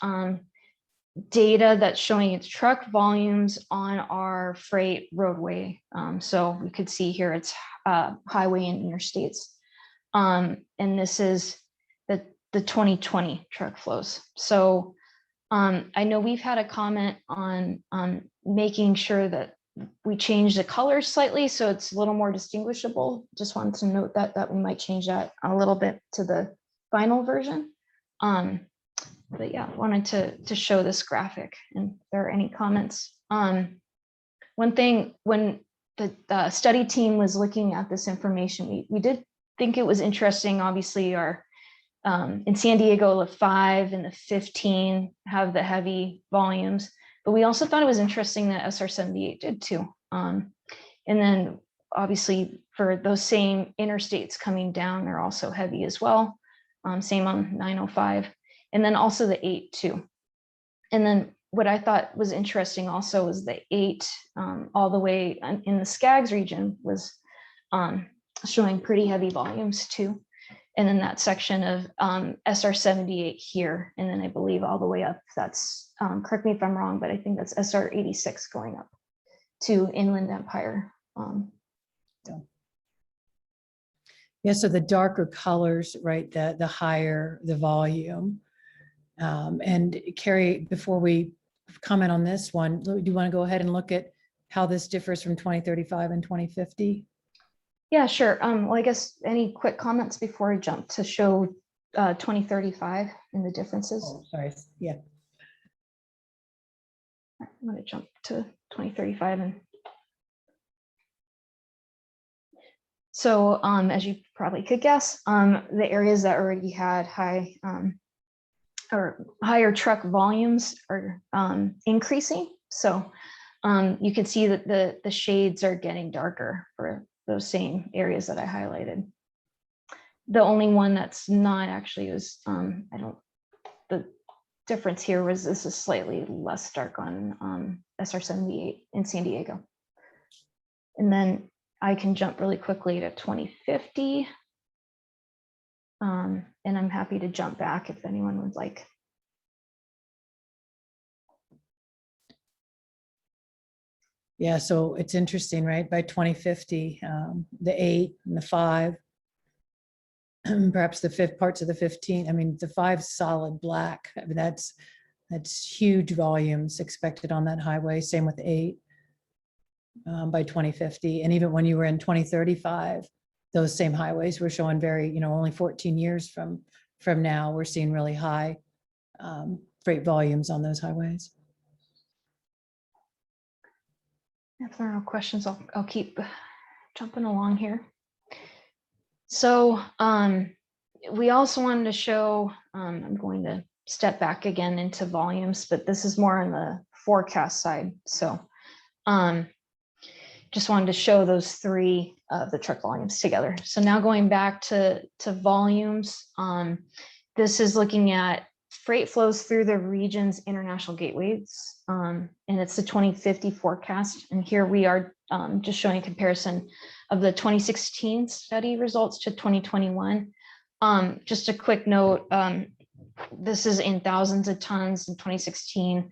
data that's showing its truck volumes on our freight roadway. So we could see here it's highway and interstates. And this is the 2020 truck flows. So I know we've had a comment on making sure that we change the color slightly so it's a little more distinguishable. Just wanted to note that we might change that a little bit to the final version. But yeah, wanted to show this graphic, and if there are any comments. One thing, when the study team was looking at this information, we did think it was interesting. Obviously, our in San Diego, the 5 and the 15 have the heavy volumes, but we also thought it was interesting that SR78 did too. And then obviously for those same interstates coming down, they're also heavy as well. Same on 905, and then also the 8 too. And then what I thought was interesting also was the 8 all the way in the Skaggs region was showing pretty heavy volumes too. And then that section of SR78 here, and then I believe all the way up, that's, correct me if I'm wrong, but I think that's SR86 going up to Inland Empire. Yeah, so the darker colors, right, the higher the volume. And Carrie, before we comment on this one, do you want to go ahead and look at how this differs from 2035 and 2050? Yeah, sure. Well, I guess any quick comments before I jump to show 2035 and the differences. Oh, sorry. Yeah. I'm going to jump to 2035 and so as you probably could guess, the areas that already had high or higher truck volumes are increasing. So you can see that the shades are getting darker for those same areas that I highlighted. The only one that's not actually is the difference here was this is slightly less dark on SR78 in San Diego. And then I can jump really quickly to 2050. And I'm happy to jump back if anyone would like. Yeah, so it's interesting, right? By 2050, the 8 and the 5, perhaps the 5 parts of the 15. I mean, the 5 solid black. I mean, that's huge volumes expected on that highway. Same with 8 by 2050. And even when you were in 2035, those same highways were showing very, only 14 years from now, we're seeing really high freight volumes on those highways. If there are no questions, I'll keep jumping along here. So we also wanted to show, I'm going to step back again into volumes, but this is more on the forecast side. So just wanted to show those 3 of the truck volumes together. So now going back to volumes, this is looking at freight flows through the region's international gateways, and it's the 2050 forecast. And here we are just showing a comparison of the 2016 study results to 2021. Just a quick note, this is in thousands of tons in 2016.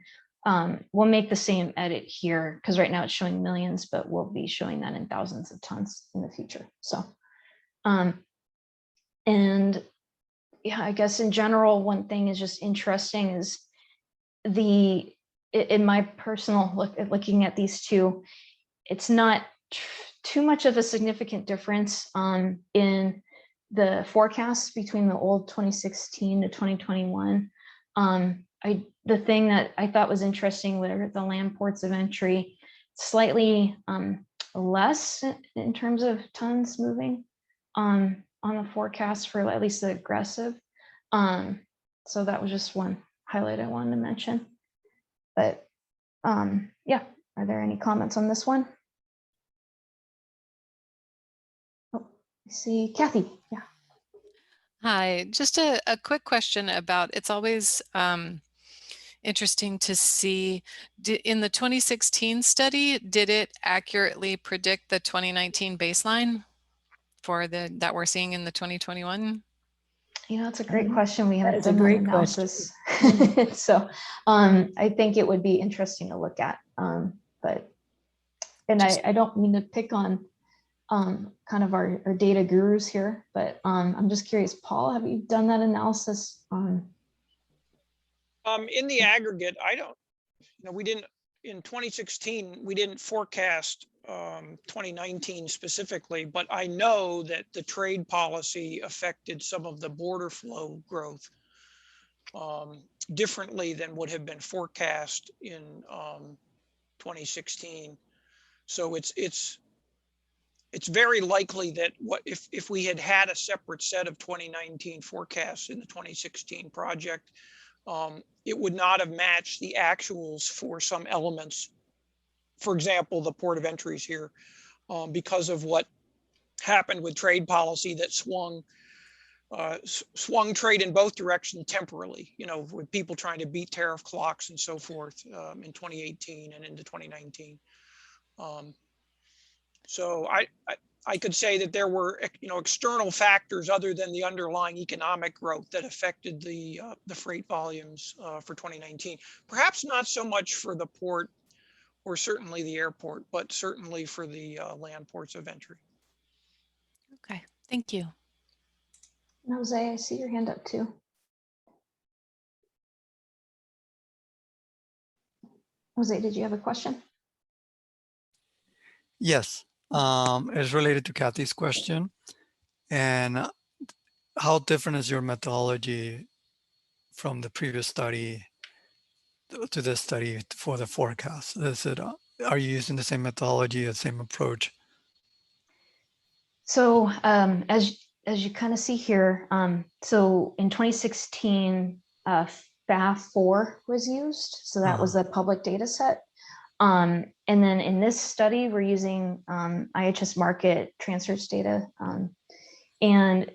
We'll make the same edit here because right now it's showing millions, but we'll be showing that in thousands of tons in the future. So, and yeah, I guess in general, one thing is just interesting is in my personal looking at these two, it's not too much of a significant difference in the forecasts between the old 2016 to 2021. The thing that I thought was interesting were the land ports of entry, slightly less in terms of tons moving on the forecast for at least the aggressive. So that was just one highlight I wanted to mention. But yeah, are there any comments on this one? Oh, I see Kathy. Yeah. Hi, just a quick question about, it's always interesting to see, in the 2016 study, did it accurately predict the 2019 baseline for that we're seeing in the 2021? That's a great question. We haven't That is a done that great analysis. So I think it would be interesting to look at. But I don't mean to pick on kind of our data gurus here, but I'm just curious, Paul, have you done that analysis? In the aggregate, I don't, we didn't, in 2016, we didn't forecast 2019 specifically, but I know that the trade policy affected some of the border flow growth differently than would have been forecast in 2016. So it's very likely that if we had a separate set of 2019 forecasts in the 2016 project, it would not have matched the actuals for some elements. For example, the port of entries here, because of what happened with trade policy that swung trade in both directions temporarily, with people trying to beat tariff clocks and so forth in 2018 and into 2019. So I could say that there were external factors other than the underlying economic growth that affected the freight volumes for 2019. Perhaps not so much for the port or certainly the airport, but certainly for the land ports of entry. Okay, thank you. Jose, I see your hand up too. Jose, did you have a question? Yes, it's related to Kathy's question. And how different is your methodology from the previous study to this study for the forecast? Is it, are you using the same methodology, the same approach? So as you kind of see here, so in 2016, FAF4 was used. So that was a public data set. And then in this study, we're using IHS Markit Transearch data. And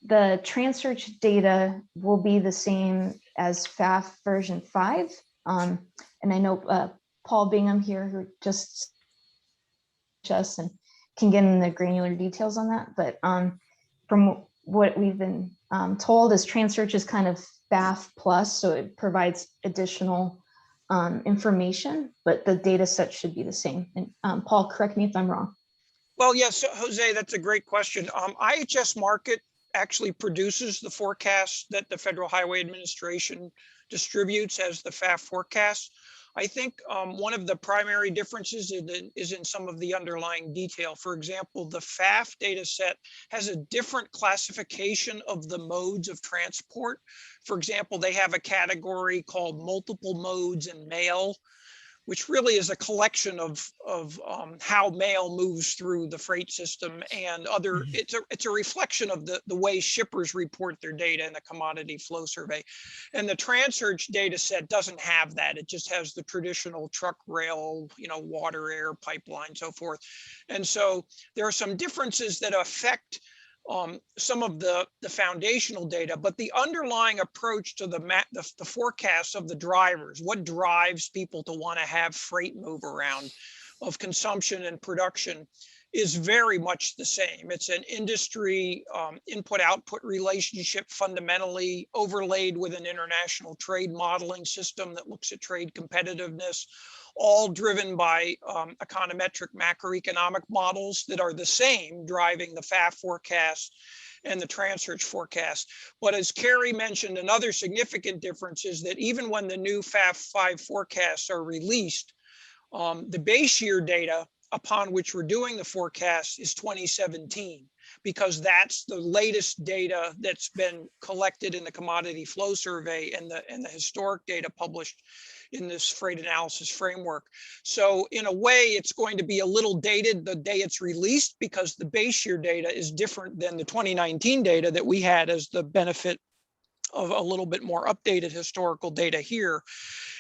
the Transearch data will be the same as FAF version 5. And I know Paul Bingham here, who just and can get in the granular details on that. But from what we've been told is Transearch is kind of FAF plus, so it provides additional information, but the data set should be the same. And Paul, correct me if I'm wrong. Well, yes, Jose, that's a great question. IHS Markit actually produces the forecast that the Federal Highway Administration distributes as the FAF forecast. I think one of the primary differences is in some of the underlying detail. For example, the FAF data set has a different classification of the modes of transport. For example, they have a category called multiple modes and mail, which really is a collection of how mail moves through the freight system and other, it's a reflection of the way shippers report their data in the commodity flow survey. And the Transearch data set doesn't have that. It just has the traditional truck, rail, water, air, pipeline, so forth. And so there are some differences that affect some of the foundational data, but the underlying approach to the forecasts of the drivers, what drives people to want to have freight move around, of consumption and production, is very much the same. It's an industry input-output relationship fundamentally overlaid with an international trade modeling system that looks at trade competitiveness, all driven by econometric macroeconomic models that are the same, driving the FAF forecast and the Transearch forecast. But as Carrie mentioned, another significant difference is that even when the new FAF 5 forecasts are released, the base year data upon which we're doing the forecast is 2017, because that's the latest data that's been collected in the commodity flow survey and the historic data published in this freight analysis framework. So in a way, it's going to be a little dated the day it's released, because the base year data is different than the 2019 data that we had as the benefit of a little bit more updated historical data here.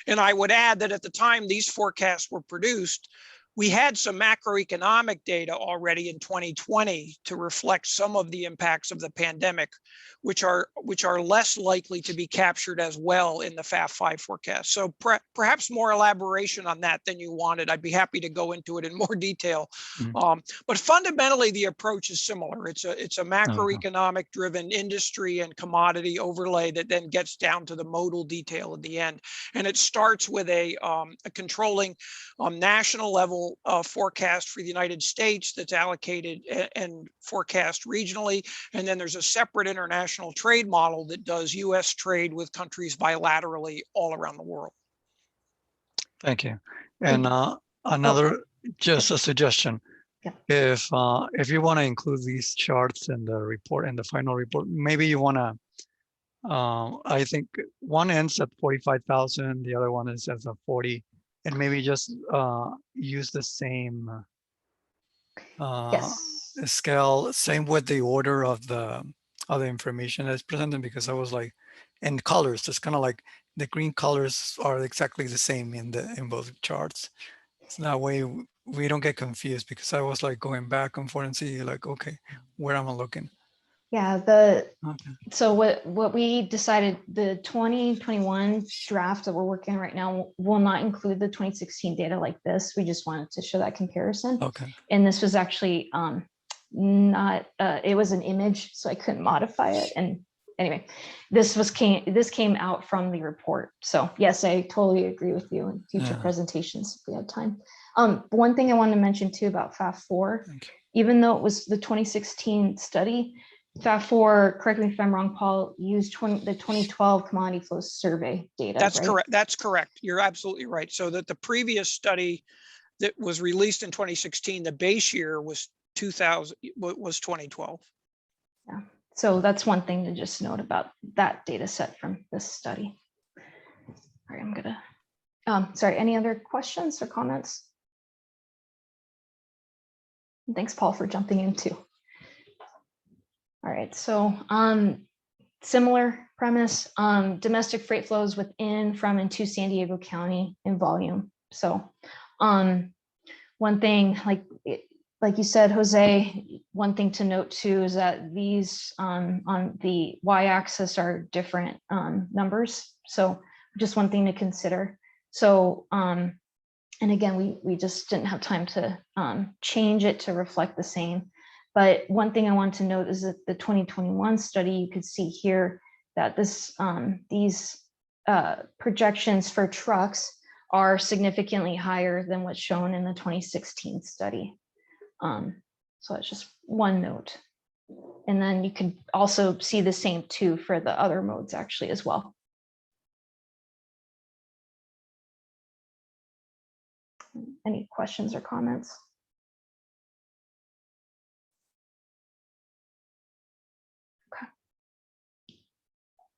And I would add that at the time these forecasts were produced, we had some macroeconomic data already in 2020 to reflect some of the impacts of the pandemic, which are less likely to be captured as well in the FAF 5 forecast. So perhaps more elaboration on that than you wanted. I'd be happy to go into it in more detail. But fundamentally, the approach is similar. It's a macroeconomic driven industry and commodity overlay that then gets down to the modal detail at the end. And it starts with a controlling national level forecast for the United States that's allocated and forecast regionally. And then there's a separate international trade model that does US trade with countries bilaterally all around the world. Thank you. And another, just a suggestion. Yeah. If you want to include these charts in the report, in the final report, maybe you want to, I think one ends at 45,000, the other one is at 40. And maybe just use the same scale, same with the order of the information that's presented, because I was like, in colors, it's kind of like the green colors are exactly the same in both charts. So that way we don't get confused, because I was like going back and forth and see like, okay, where am I looking? Yeah, so what we decided, the 2021 draft that we're working on right now will not include the 2016 data like this. We just wanted to show that comparison. Okay. And this was actually not, it was an image, so I couldn't modify it. And anyway, this came out from the report. So yes, I totally agree with you in future presentations if we have time. One thing I wanted to mention too about FAF4, even though it was the 2016 study, FAF4, correct me if I'm wrong, Paul, used the 2012 commodity flow survey data. That's right? correct. That's correct. You're absolutely right. So that the previous study that was released in 2016, the base year was 2012. Yeah. So that's one thing to just note about that data set from this study. All right, I'm gonna, sorry, any other questions or comments? Thanks, Paul, for jumping in too. All right, so similar premise, domestic freight flows within, from, and to San Diego County in volume. So one thing, like you said, Jose, one thing to note too is that these on the y-axis are different numbers. So just one thing to consider. So, and again, we just didn't have time to change it to reflect the same. But one thing I want to note is that the 2021 study, you could see here that this these projections for trucks are significantly higher than what's shown in the 2016 study. So that's just one note. And then you can also see the same too for the other modes actually as well. Any questions or comments? Okay.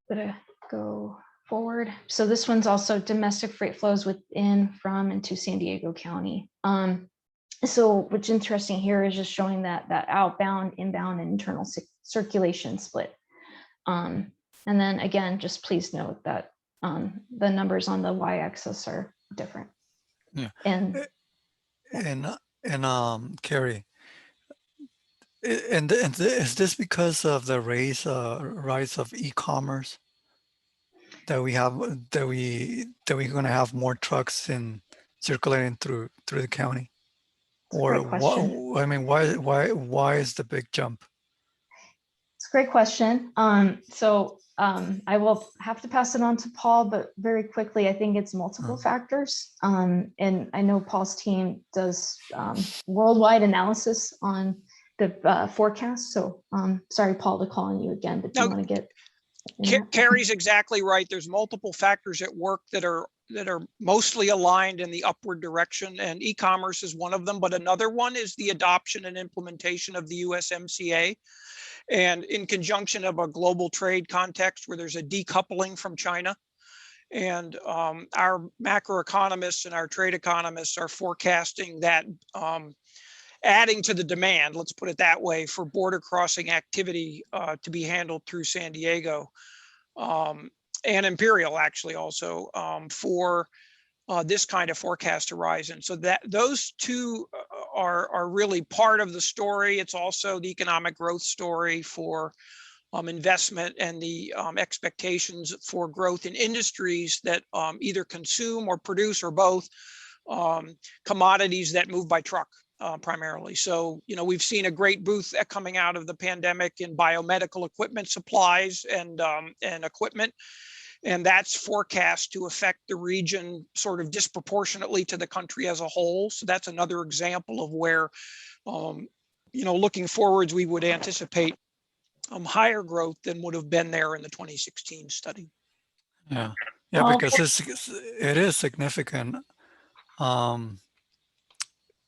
Gonna go forward. So this one's also domestic freight flows within, from, and to San Diego County. So what's interesting here is just showing that outbound, inbound, and internal circulation split. And then again, just please note that the numbers on the y-axis are different. Yeah. And Carrie, and is this because of the rise of e-commerce that we're going to have more trucks circulating through the county? Or what? I mean, why is the big jump? It's a great question. So I will have to pass it on to Paul, but very quickly, I think it's multiple factors. And I know Paul's team does worldwide analysis on the forecast. So sorry, Paul, to call on you again, but do you want to get? Carrie's exactly right. There's multiple factors at work that are mostly aligned in the upward direction, and e-commerce is one of them. But another one is the adoption and implementation of the USMCA. And in conjunction of a global trade context where there's a decoupling from China. And our macroeconomists and our trade economists are forecasting that adding to the demand, let's put it that way, for border crossing activity to be handled through San Diego and Imperial actually also for this kind of forecast horizon. So that those two are really part of the story. It's also the economic growth story for investment and the expectations for growth in industries that either consume or produce or both commodities that move by truck primarily. So, you know, we've seen a great boost coming out of the pandemic in biomedical equipment supplies and equipment. And that's forecast to affect the region sort of disproportionately to the country as a whole. So that's another example of where, you know, looking forwards, we would anticipate higher growth than would have been there in the 2016 study. Yeah, because it is significant.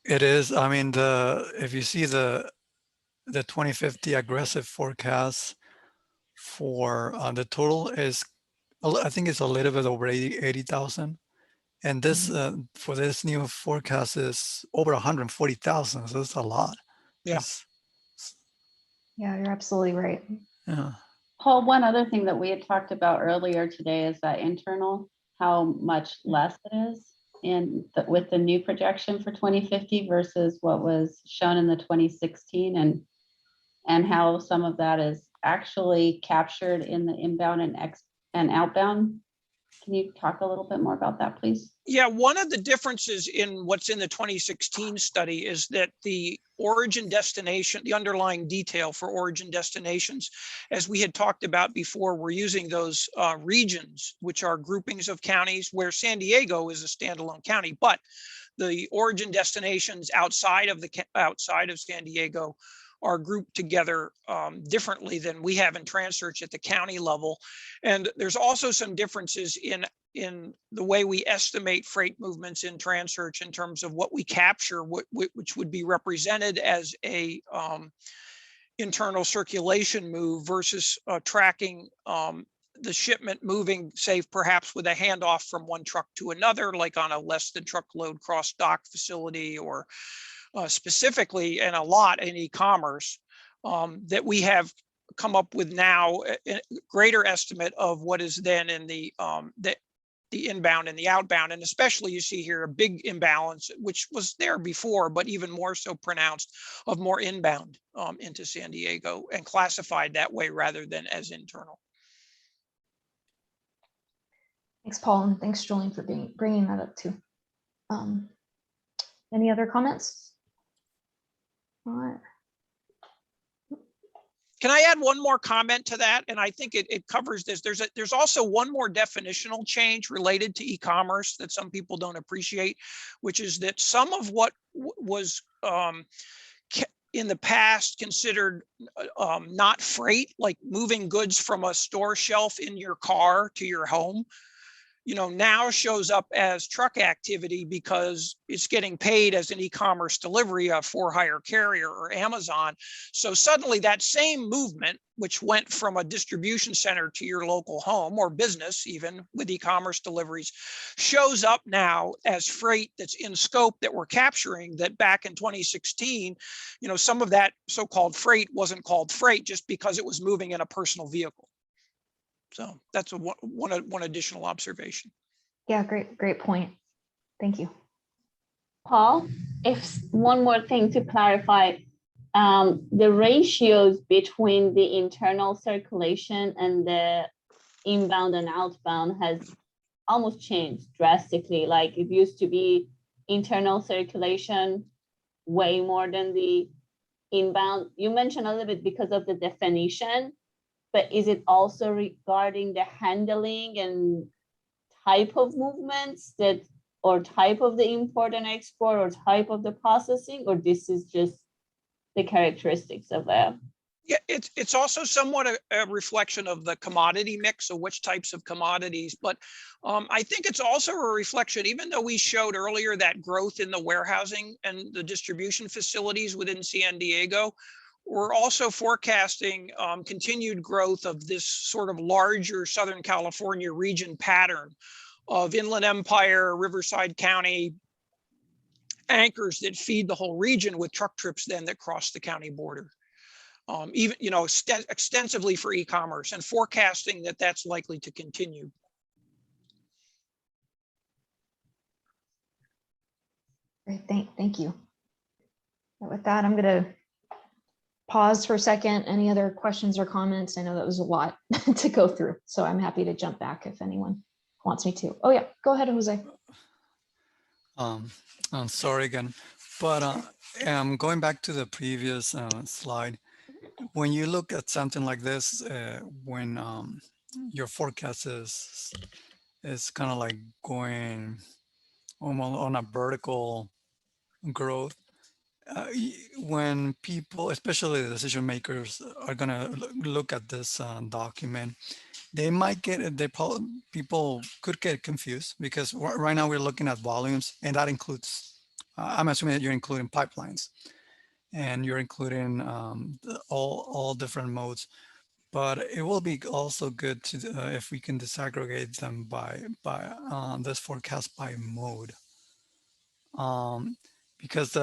It is. I mean, if you see the 2050 aggressive forecast for the total is, I think it's a little bit over 80,000, and this for this new forecast is over 140,000. So it's a lot. Yeah. Yeah, you're absolutely right. Yeah. Paul, one other thing that we had talked about earlier today is that internal, how much less it is with the new projection for 2050 versus what was shown in the 2016, and how some of that is actually captured in the inbound and outbound. Can you talk a little bit more about that, please? Yeah, one of the differences in what's in the 2016 study is that the origin destination, the underlying detail for origin destinations, as we had talked about before, we're using those regions, which are groupings of counties where San Diego is a standalone county, but the origin destinations outside of San Diego are grouped together differently than we have in Transearch at the county level. And there's also some differences in the way we estimate freight movements in Transearch in terms of what we capture, which would be represented as a internal circulation move versus tracking the shipment moving, say, perhaps with a handoff from one truck to another, like on a less than truckload cross dock facility, or specifically in a lot in e-commerce, that we have come up with now a greater estimate of what is then in the inbound and the outbound. And especially you see here a big imbalance, which was there before, but even more so pronounced, of more inbound into San Diego, and classified that way rather than as internal. Thanks, Paul, and thanks, Julian, for bringing that up too. Any other comments? All right. Can I add one more comment to that? And I think it covers this. There's also one more definitional change related to e-commerce that some people don't appreciate, which is that some of what was in the past considered not freight, like moving goods from a store shelf in your car to your home, now shows up as truck activity because it's getting paid as an e-commerce delivery, a for-hire carrier or Amazon. So suddenly that same movement, which went from a distribution center to your local home or business, even with e-commerce deliveries, shows up now as freight that's in scope that we're capturing, that back in 2016, some of that so-called freight wasn't called freight just because it was moving in a personal vehicle. So that's one additional observation. Yeah, great point. Thank you. Paul, if one more thing to clarify, the ratios between the internal circulation and the inbound and outbound has almost changed drastically. Like it used to be internal circulation way more than the inbound. You mentioned a little bit because of the definition, but is it also regarding the handling and type of movements or type of the import and export, or type of the processing, or this is just the characteristics of it? Yeah, it's also somewhat a reflection of the commodity mix, of which types of commodities. But I think it's also a reflection, even though we showed earlier that growth in the warehousing and the distribution facilities within San Diego, we're also forecasting continued growth of this sort of larger Southern California region pattern of Inland Empire, Riverside County anchors that feed the whole region, with truck trips then that cross the county border. Even, extensively for e-commerce, and forecasting that that's likely to continue. Great, thank you. With that, I'm going to pause for a second. Any other questions or comments? I know that was a lot to go through, so I'm happy to jump back if anyone wants me to. Oh yeah, go ahead, Jose. I'm sorry again, but going back to the previous slide, when you look at something like this, when your forecast is kind of like going almost on a vertical growth, when people, especially the decision makers, are going to look at this document, they might people could get confused, because right now we're looking at volumes, and that includes, I'm assuming that you're including pipelines, and you're including all different modes. But it will be also good to if we can disaggregate them by this forecast by mode, because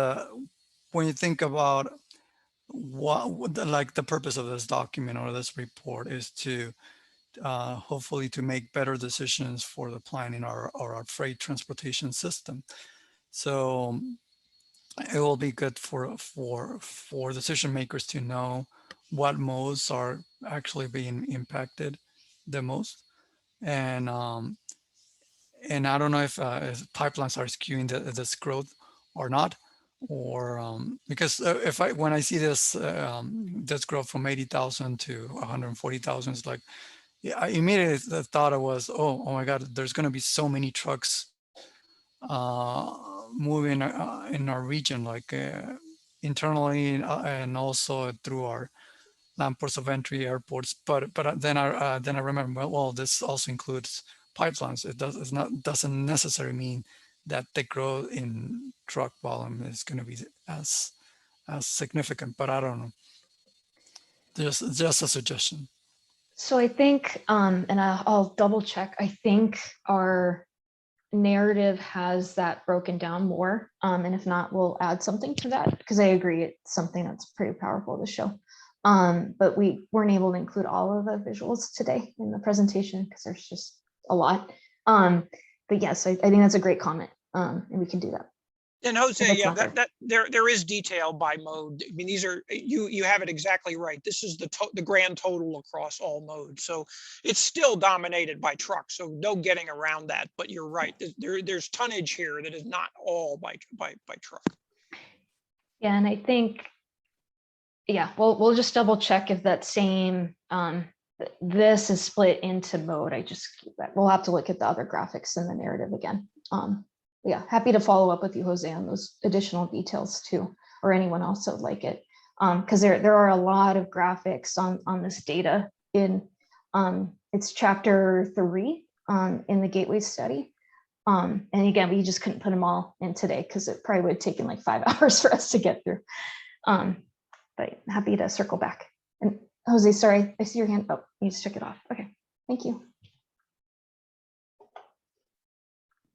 when you think about what the purpose of this document or this report is to hopefully to make better decisions for the planning or our freight transportation system. So it will be good for decision makers to know what modes are actually being impacted the most, and I don't know if pipelines are skewing this growth or not, or because when I see this this growth from 80,000 to 140,000, it's like, yeah, I immediately thought it was, oh my God, there's going to be so many trucks moving in our region, like internally and also through our land ports of entry, airports. But then I remember, well, this also includes pipelines. It doesn't necessarily mean that the growth in truck volume is going to be as significant, but I don't know. Just a suggestion. So I think, and I'll double check, I think our narrative has that broken down more. And if not, we'll add something to that because I agree it's something that's pretty powerful to show. But we weren't able to include all of the visuals today in the presentation because there's just a lot. But yes, I think that's a great comment, and we can do that. And If Jose, it's yeah, not there. that there is detail by mode. I mean, these are, you have it exactly right. This is the grand total across all modes. So it's still dominated by trucks. So no getting around that. But you're right. There's tonnage here that is not all by truck. Yeah, and I think, yeah, we'll just double check if that same, this is split into mode. We'll have to look at the other graphics in the narrative again. Yeah, happy to follow up with you, Jose, on those additional details too, or anyone else that would like it. Because there are a lot of graphics on this data in, it's chapter 3 in the Gateway study. And again, we just couldn't put them all in today because it probably would have taken like 5 hours for us to get through. But happy to circle back. And Jose, sorry, I see your hand. Oh, you just took it off. Okay, thank you.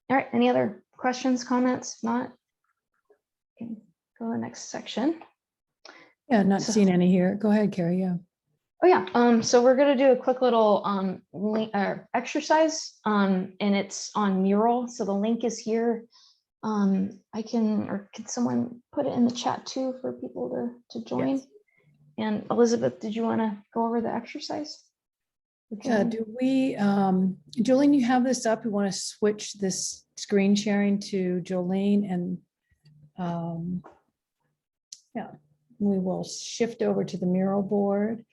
All right, any other questions, comments? If not, we can go to the next section. Yeah, not seeing any here. Go ahead, Carrie. Yeah. Oh yeah, so we're gonna do a quick little exercise, and it's on Mural. So the link is here. I can, or can someone put it in the chat too for people to join? Yes. And Elizabeth, did you want to go over the exercise? Yeah, do we, Jolene, you have this up. We want to switch this screen sharing to Jolene, and yeah, we will shift over to the Mural board.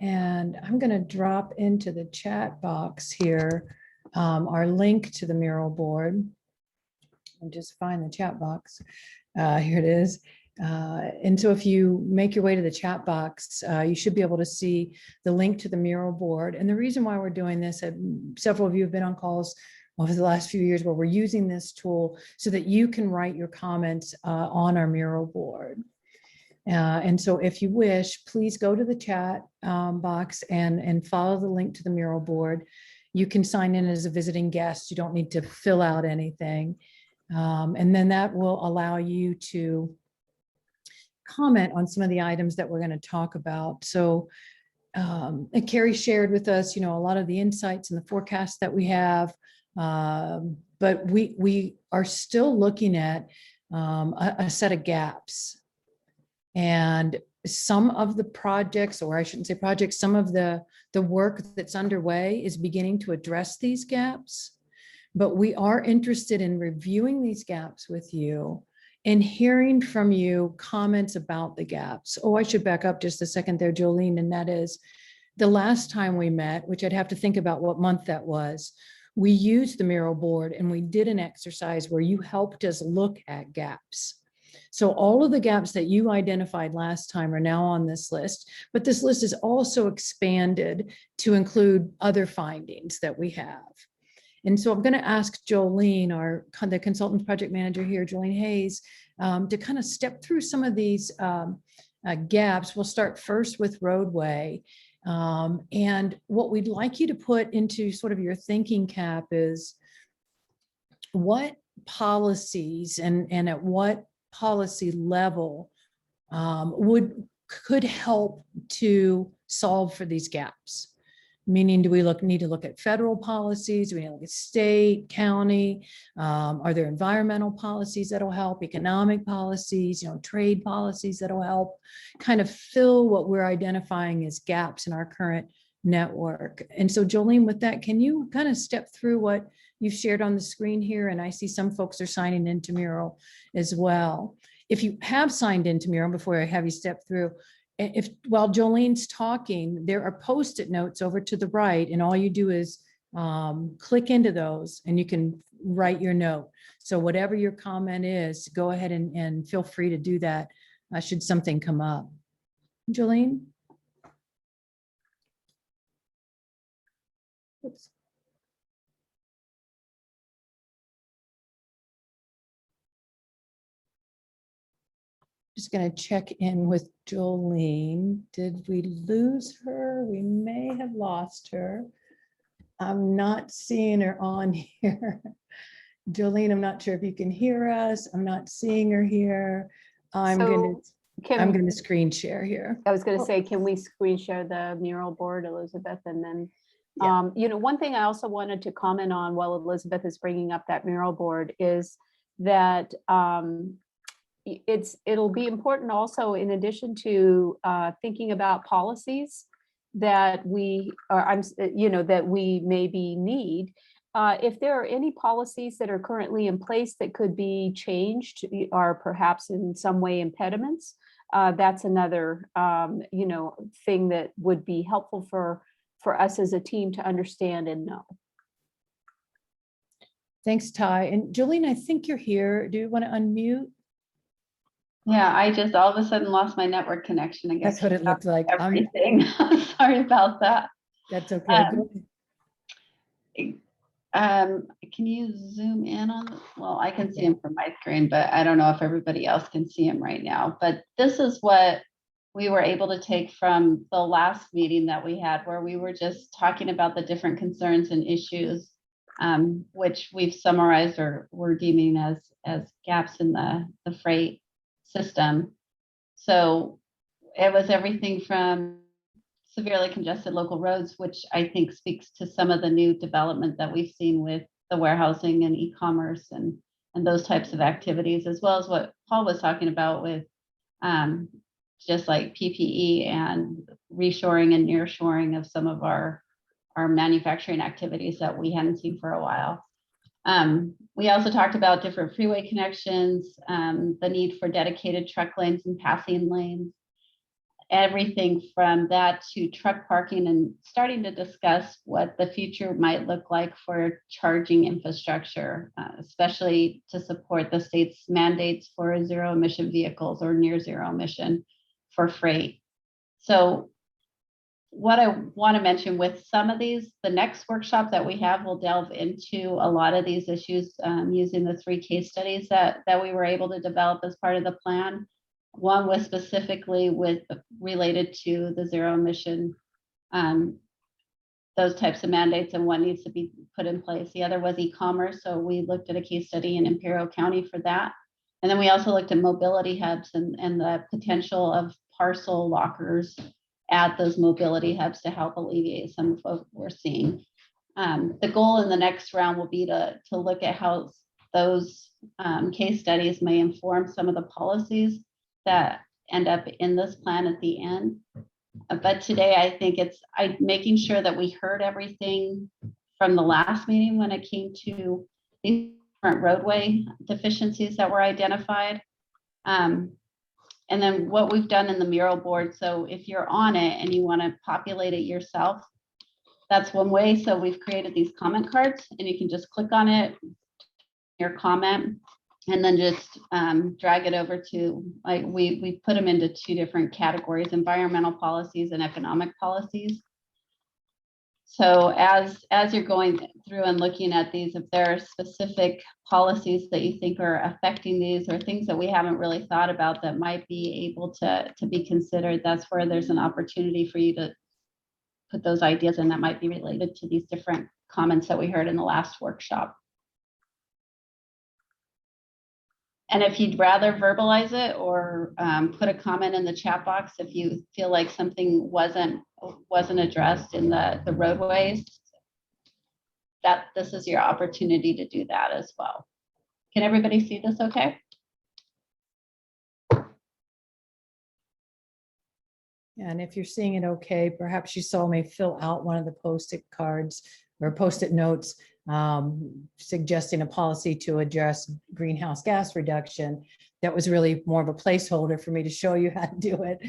And I'm going to drop into the chat box here our link to the Mural board. And just find the chat box. Here it is. And so if you make your way to the chat box, you should be able to see the link to the Mural board. And the reason why we're doing this, several of you have been on calls over the last few years where we're using this tool so that you can write your comments on our Mural board. And so if you wish, please go to the chat box and follow the link to the Mural board. You can sign in as a visiting guest. You don't need to fill out anything. And then that will allow you to comment on some of the items that we're going to talk about. So and Carrie shared with us, a lot of the insights and the forecasts that we have, but we are still looking at a set of gaps. And some of the projects, or I shouldn't say projects, some of the work that's underway is beginning to address these gaps. But we are interested in reviewing these gaps with you and hearing from you comments about the gaps. Oh, I should back up just a second there, Jolene, and that is the last time we met, which I'd have to think about what month that was, we used the Mural board and we did an exercise where you helped us look at gaps. So all of the gaps that you identified last time are now on this list, but this list is also expanded to include other findings that we have. And so I'm going to ask Jolene, the consultant project manager here, Jolene Hayes, to kind of step through some of these gaps. We'll start first with roadway. And what we'd like you to put into sort of your thinking cap is what policies and at what policy level could help to solve for these gaps. Meaning, do we need to look at federal policies? Do we need to look at state, county? Are there environmental policies that'll help? Economic policies, trade policies that'll help kind of fill what we're identifying as gaps in our current network. And so Jolene, with that, can you kind of step through what you've shared on the screen here? And I see some folks are signing into Mural as well. If you have signed into Mural, before I have you step through, while Jolene's talking, there are Post-it notes over to the right, and all you do is click into those and you can write your note. So whatever your comment is, go ahead and feel free to do that should something come up. Jolene? Oops. Just going to check in with Jolene. Did we lose her? We may have lost her. I'm not seeing her on here. Jolene, I'm not sure if you can hear us. I'm not seeing her here. I'm going to screen share here. I was going to say, can we screen share the mural board, Elizabeth? And then, Yeah. you know, one thing I also wanted to comment on while Elizabeth is bringing up that mural board is that it'll be important also, in addition to thinking about policies that we are, that we maybe need. If there are any policies that are currently in place that could be changed or perhaps in some way impediments, that's another, thing that would be helpful for us as a team to understand and know. Thanks, Ty. And Jolene, I think you're here. Do you want to unmute? Yeah, I just all of a sudden lost my network connection again. That's what it looked like. Everything. Sorry about that. That's okay. Can you zoom in on? Well, I can see him from my screen, but I don't know if everybody else can see him right now. But this is what we were able to take from the last meeting that we had, where we were just talking about the different concerns and issues, which we've summarized or we're deeming as gaps in the freight system. So it was everything from severely congested local roads, which I think speaks to some of the new development that we've seen with the warehousing and e-commerce and those types of activities, as well as what Paul was talking about with just like PPE and reshoring and nearshoring of some of our manufacturing activities that we hadn't seen for a while. We also talked about different freeway connections, the need for dedicated truck lanes and passing lanes, everything from that to truck parking, and starting to discuss what the future might look like for charging infrastructure, especially to support the state's mandates for zero emission vehicles or near zero emission for freight. So what I want to mention with some of these, the next workshop that we have will delve into a lot of these issues using the 3 case studies that we were able to develop as part of the plan. One was specifically related to the zero emission, those types of mandates and what needs to be put in place. The other was e-commerce. So we looked at a case study in Imperial County for that. And then we also looked at mobility hubs and the potential of parcel lockers at those mobility hubs to help alleviate some of what we're seeing. The goal in the next round will be to look at how those case studies may inform some of the policies that end up in this plan at the end. But today, I think it's making sure that we heard everything from the last meeting when it came to these different roadway deficiencies that were identified. And then what we've done in the mural board. So if you're on it and you want to populate it yourself, that's one way. So we've created these comment cards and you can just click on it, your comment, and then just drag it over to, like, we put them into 2 different categories: environmental policies and economic policies. So as you're going through and looking at these, if there are specific policies that you think are affecting these or things that we haven't really thought about that might be able to be considered, that's where there's an opportunity for you to put those ideas in that might be related to these different comments that we heard in the last workshop. And if you'd rather verbalize it or put a comment in the chat box, if you feel like something wasn't addressed in the roadways, that this is your opportunity to do that as well. Can everybody see this okay? Yeah, and if you're seeing it okay, perhaps you saw me fill out one of the Post-it cards or Post-it notes suggesting a policy to address greenhouse gas reduction. That was really more of a placeholder for me to show you how to do it.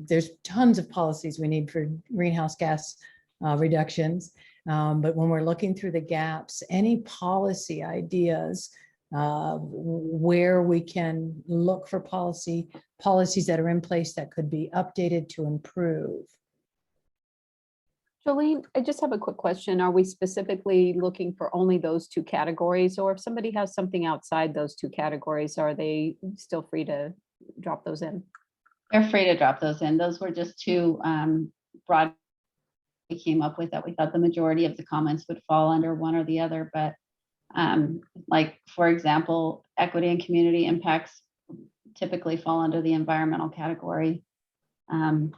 There's tons of policies we need for greenhouse gas reductions. But when we're looking through the gaps, any policy ideas where we can look for policies that are in place that could be updated to improve. Jolene, I just have a quick question. Are we specifically looking for only those 2 categories, or if somebody has something outside those 2 categories, are they still free to drop those in. They're free to drop those in. Those were just two broad we came up with that we thought the majority of the comments would fall under one or the other. But like, for example, equity and community impacts typically fall under the environmental category. And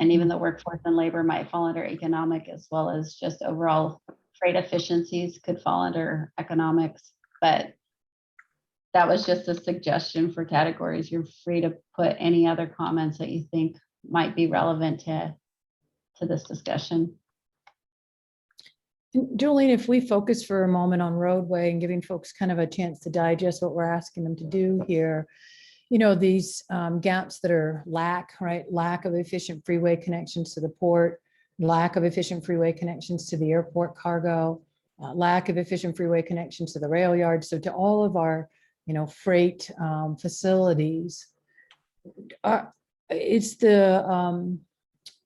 even the workforce and labor might fall under economic, as well as just overall freight efficiencies could fall under economics. But that was just a suggestion for categories. You're free to put any other comments that you think might be relevant to this discussion. Jolene, if we focus for a moment on roadway and giving folks kind of a chance to digest what we're asking them to do here, you know, these gaps that are lack of efficient freeway connections to the port, lack of efficient freeway connections to the airport cargo, lack of efficient freeway connections to the rail yard. So to all of our, you know, freight facilities, it's the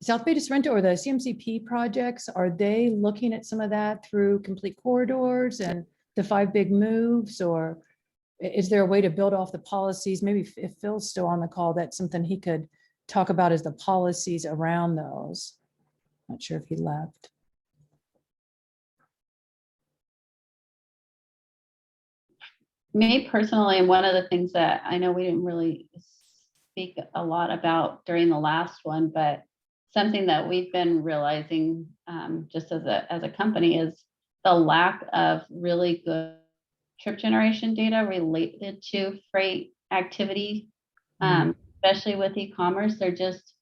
South Bay to Sorrento or the CMCP projects, are they looking at some of that through complete corridors and the 5 big moves, or is there a way to build off the policies? Maybe if Phil's still on the call, that's something he could talk about, as the policies around those. Not sure if he left. Me personally, and one of the things that I know we didn't really speak a lot about during the last one, but something that we've been realizing just as a company is the lack of really good trip generation data related to freight activity, especially with e-commerce. They're just,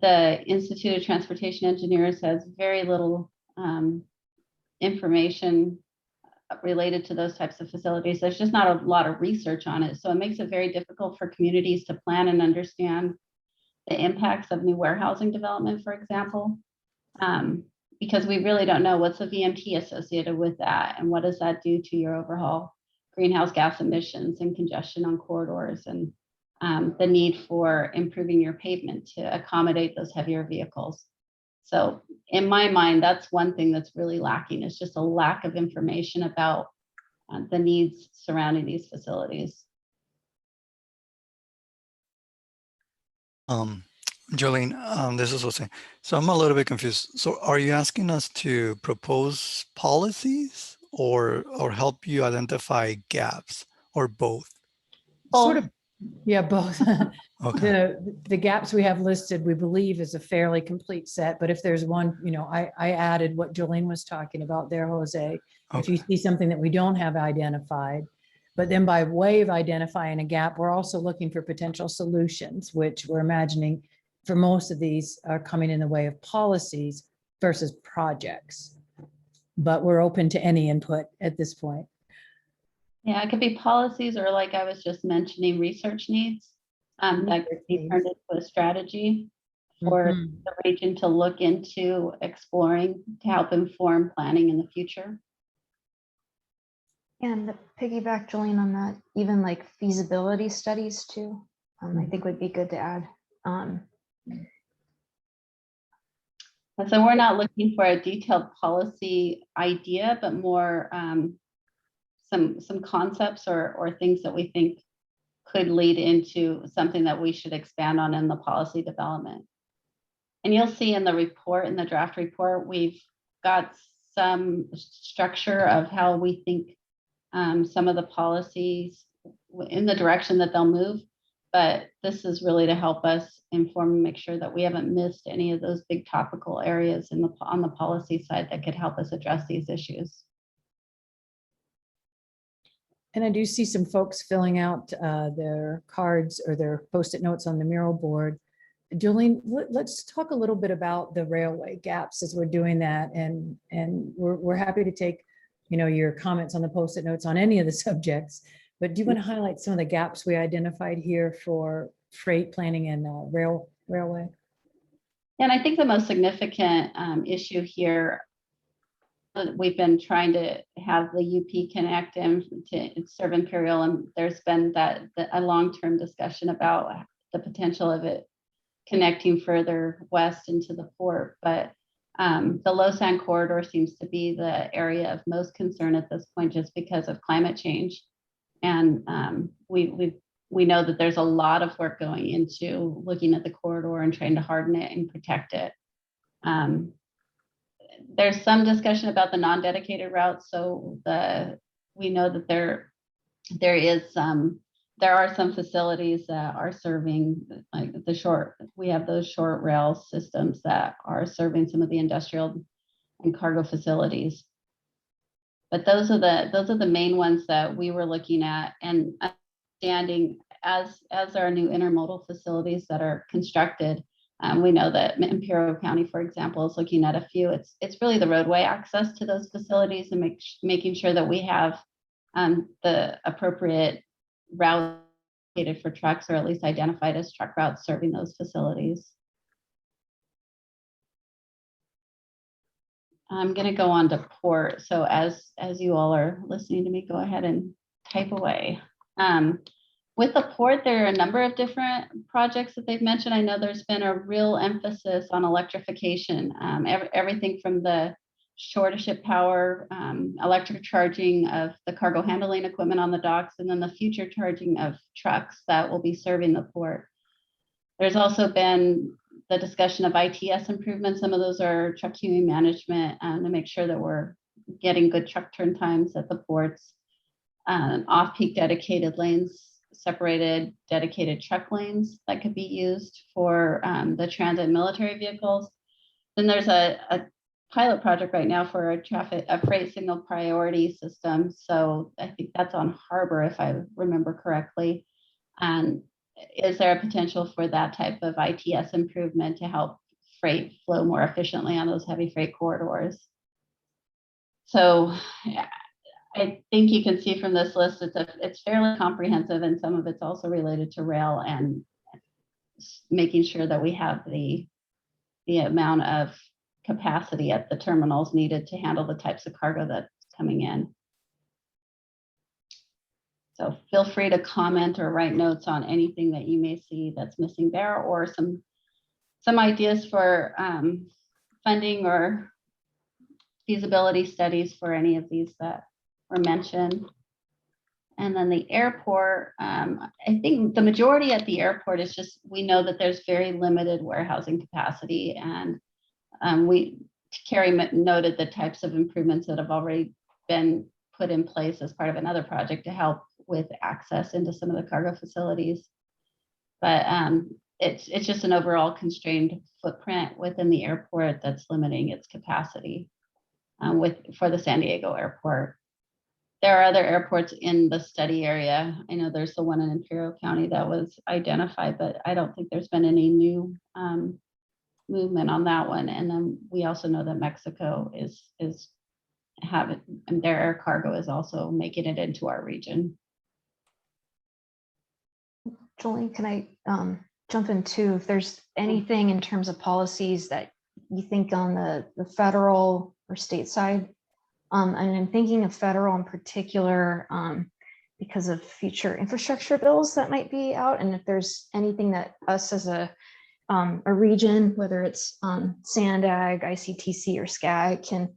the Institute of Transportation Engineers has very little information related to those types of facilities. There's just not a lot of research on it. So it makes it very difficult for communities to plan and understand the impacts of new warehousing development, for example, because we really don't know what's the VMT associated with that and what does that do to your overall greenhouse gas emissions and congestion on corridors, and the need for improving your pavement to accommodate those heavier vehicles. So in my mind, that's one thing that's really lacking, is just a lack of information about the needs surrounding these facilities. Jolene, this is Jose. So I'm a little bit confused. So are you asking us to propose policies or help you identify gaps, or both? Sort of, yeah, both. Okay. The gaps we have listed, we believe, is a fairly complete set, but if there's one, you know, I added what Jolene was talking about there, Jose. If you see something that we don't have identified, but then by way of identifying a gap, we're also looking for potential solutions, which we're imagining for most of these are coming in the way of policies versus projects. But we're open to any input at this point. Yeah, it could be policies, or like I was just mentioning, research needs that could be turned into a strategy for the region to look into exploring to help inform planning in the future. And to piggyback, Jolene, on that, even like feasibility studies too, I think would be good to add. And so we're not looking for a detailed policy idea, but more some concepts or things that we think could lead into something that we should expand on in the policy development. And you'll see in the report, in the draft report, we've got some structure of how we think some of the policies in the direction that they'll move. But this is really to help us inform and make sure that we haven't missed any of those big topical areas on the policy side that could help us address these issues. And I do see some folks filling out their cards or their Post-it notes on the mural board. Jolene, let's talk a little bit about the railway gaps as we're doing that. And we're happy to take, you know, your comments on the Post-it notes on any of the subjects. But do you want to highlight some of the gaps we identified here for freight planning and railway? And I think the most significant issue here, we've been trying to have the UP connect and to serve Imperial, and there's been a long-term discussion about the potential of it connecting further west into the port. But the Lausanne corridor seems to be the area of most concern at this point, just because of climate change. And we've we know that there's a lot of work going into looking at the corridor and trying to harden it and protect it. There's some discussion about the non-dedicated routes. So we know that there are some facilities that are serving like we have those short rail systems that are serving some of the industrial and cargo facilities. But those are the main ones that we were looking at, and understanding as there are new intermodal facilities that are constructed. We know that Imperial County, for example, is looking at a few. It's really the roadway access to those facilities and making sure that we have the appropriate route for trucks, or at least identified as truck routes serving those facilities. I'm going to go on to port. So as you all are listening to me, go ahead and type away. With the port, there are a number of different projects that they've mentioned. I know there's been a real emphasis on electrification, everything from the shore-to-ship power, electric charging of the cargo handling equipment on the docks, and then the future charging of trucks that will be serving the port. There's also been the discussion of ITS improvements. Some of those are truck queuing management to make sure that we're getting good truck turn times at the ports, off-peak dedicated lanes, separated dedicated truck lanes that could be used for the transit military vehicles. Then there's a pilot project right now for a freight signal priority system. So I think that's on harbor, if I remember correctly. And is there a potential for that type of ITS improvement to help freight flow more efficiently on those heavy freight corridors? So I think you can see from this list, it's fairly comprehensive, and some of it's also related to rail and making sure that we have the amount of capacity at the terminals needed to handle the types of cargo that's coming in. So feel free to comment or write notes on anything that you may see that's missing there, or some ideas for funding or feasibility studies for any of these that were mentioned. And then the airport, I think the majority at the airport is just, we know that there's very limited warehousing capacity, and Carrie noted the types of improvements that have already been put in place as part of another project to help with access into some of the cargo facilities. But it's just an overall constrained footprint within the airport that's limiting its capacity for the San Diego airport. There are other airports in the study area. I know there's the one in Imperial County that was identified, but I don't think there's been any new movement on that one. And then we also know that Mexico is having, and their air cargo is also making it into our region. Jolene, can I jump in too? If there's anything in terms of policies that you think on the federal or state side, and I'm thinking of federal in particular because of future infrastructure bills that might be out, and if there's anything that us as a region, whether it's SANDAG, ICTC, or SCAG, can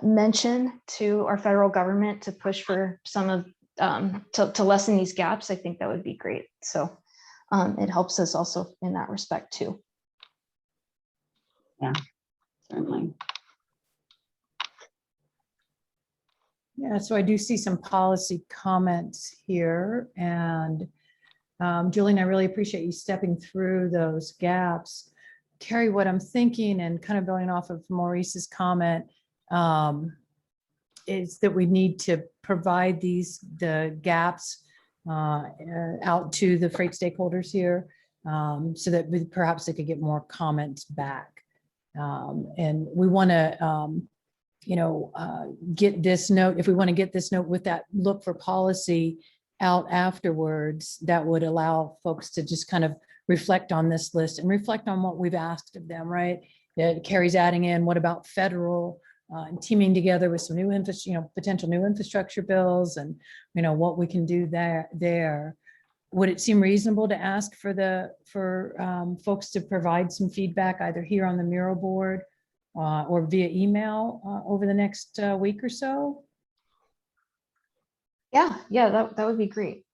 mention to our federal government to push for some of to lessen these gaps, I think that would be great. So it helps us also in that respect too. Yeah, certainly. Yeah, so I do see some policy comments here, and Julian, I really appreciate you stepping through those gaps. Carrie, what I'm thinking, and kind of going off of Maurice's comment, is that we need to provide the gaps out to the freight stakeholders here, so that perhaps they could get more comments back. And we want to get this note, if we want to get this note with that look for policy out afterwards, that would allow folks to just kind of reflect on this list and reflect on what we've asked of them, right? That Carrie's adding in, what about federal, and teaming together with some new potential new infrastructure bills, and what we can do there. Would it seem reasonable to ask for folks to provide some feedback either here on the mural board or via email over the next week or so? Yeah, that would be great.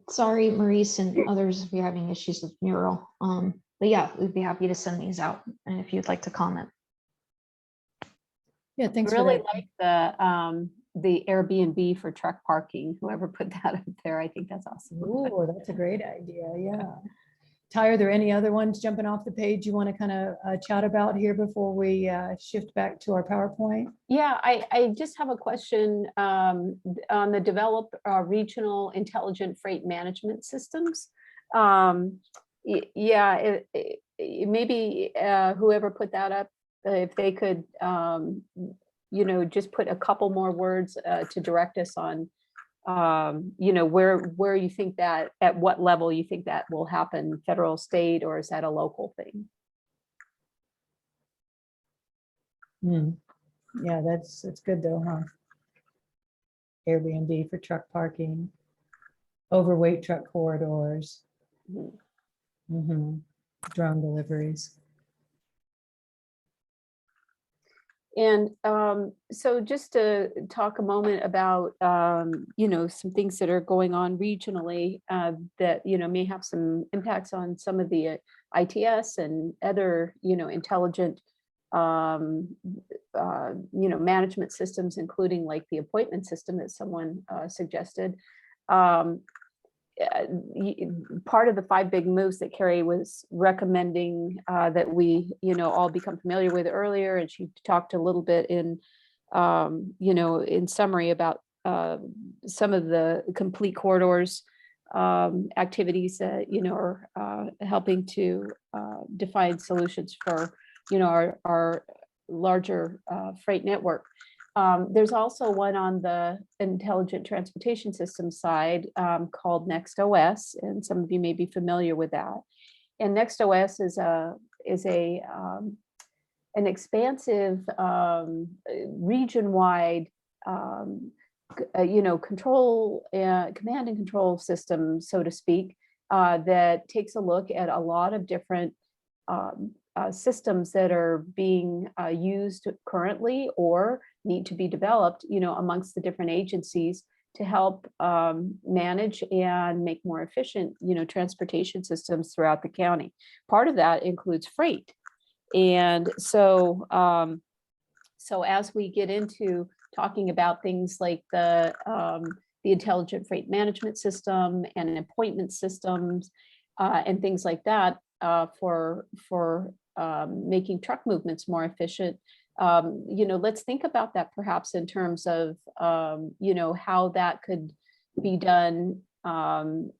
Sorry, Maurice and others, if you're having issues with Mural. But yeah, we'd be happy to send these out, and if you'd like to comment. Yeah, thanks for Really that. like the Airbnb for truck parking, whoever put that up there. I think that's awesome. Oh, that's a great idea. Yeah. Ty, are there any other ones jumping off the page you want to kind of chat about here before we shift back to our PowerPoint? Yeah, I just have a question on the develop regional intelligent freight management systems. Yeah, maybe whoever put that up, if they could, just put a couple more words to direct us on, where you think that, at what level you think that will happen, federal, state, or is that a local thing? Yeah, that's good though, huh? Airbnb for truck parking, overweight truck corridors, drone deliveries. And so just to talk a moment about, some things that are going on regionally that, may have some impacts on some of the ITS and other, intelligent, management systems, including like the appointment system that someone suggested. Part of the 5 big moves that Carrie was recommending that we, all become familiar with earlier, and she talked a little bit in, in summary about some of the complete corridors activities that, are helping to define solutions for, our larger freight network. There's also one on the intelligent transportation system side called NextOS, and some of you may be familiar with that. And NextOS is an expansive region-wide control command and control system, so to speak, that takes a look at a lot of different systems that are being used currently or need to be developed, amongst the different agencies to help manage and make more efficient, transportation systems throughout the county. Part of that includes freight. And so, so as we get into talking about things like the intelligent freight management system and appointment systems and things like that for making truck movements more efficient, let's think about that perhaps in terms of, how that could be done, with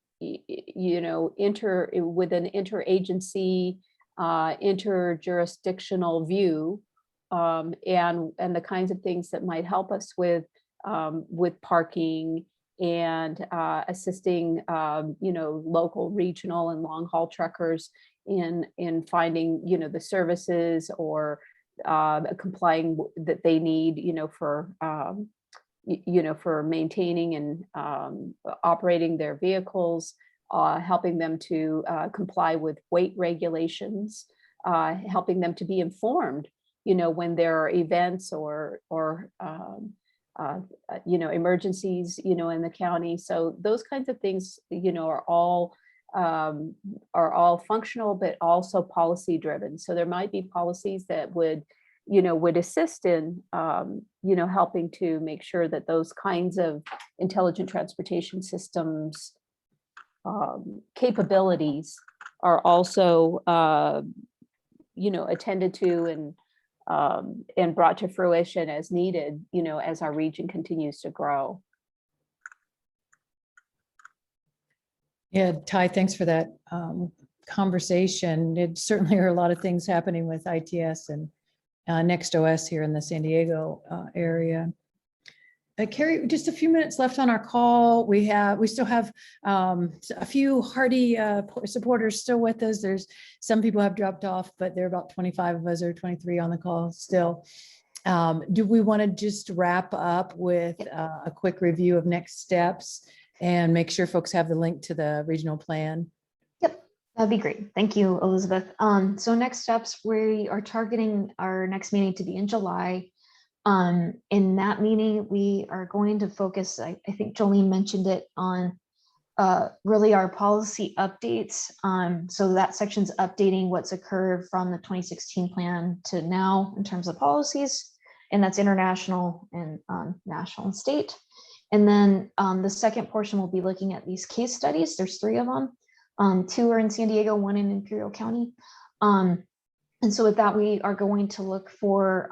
an interagency, interjurisdictional view, and the kinds of things that might help us with parking and assisting, local, regional, and long haul truckers in finding, the services or complying that they need, for maintaining and operating their vehicles, helping them to comply with weight regulations, helping them to be informed, when there are events or emergencies, in the county. So those kinds of things, are all functional, but also policy driven. So there might be policies that would assist in, helping to make sure that those kinds of intelligent transportation systems capabilities are also, attended to and brought to fruition as needed, as our region continues to grow. Yeah, Ty, thanks for that conversation. It certainly are a lot of things happening with ITS and NextOS here in the San Diego area. Carrie, just a few minutes left on our call. We still have a few hardy supporters still with us. There's some people have dropped off, but there are about 25 of us or 23 on the call still. Do we want to just wrap up with a quick review of next steps and make sure folks have the link to the regional plan? Yep, that'd be great. Thank you, Elizabeth. So next steps, we are targeting our next meeting to be in July. In that meeting, we are going to focus, I think Jolene mentioned it, on really our policy updates. So that section's updating what's occurred from the 2016 plan to now in terms of policies, and that's international and national and state. And then the second portion will be looking at these case studies. There's 3 of them. 2 are in San Diego, 1 in Imperial County. And so with that, we are going to look for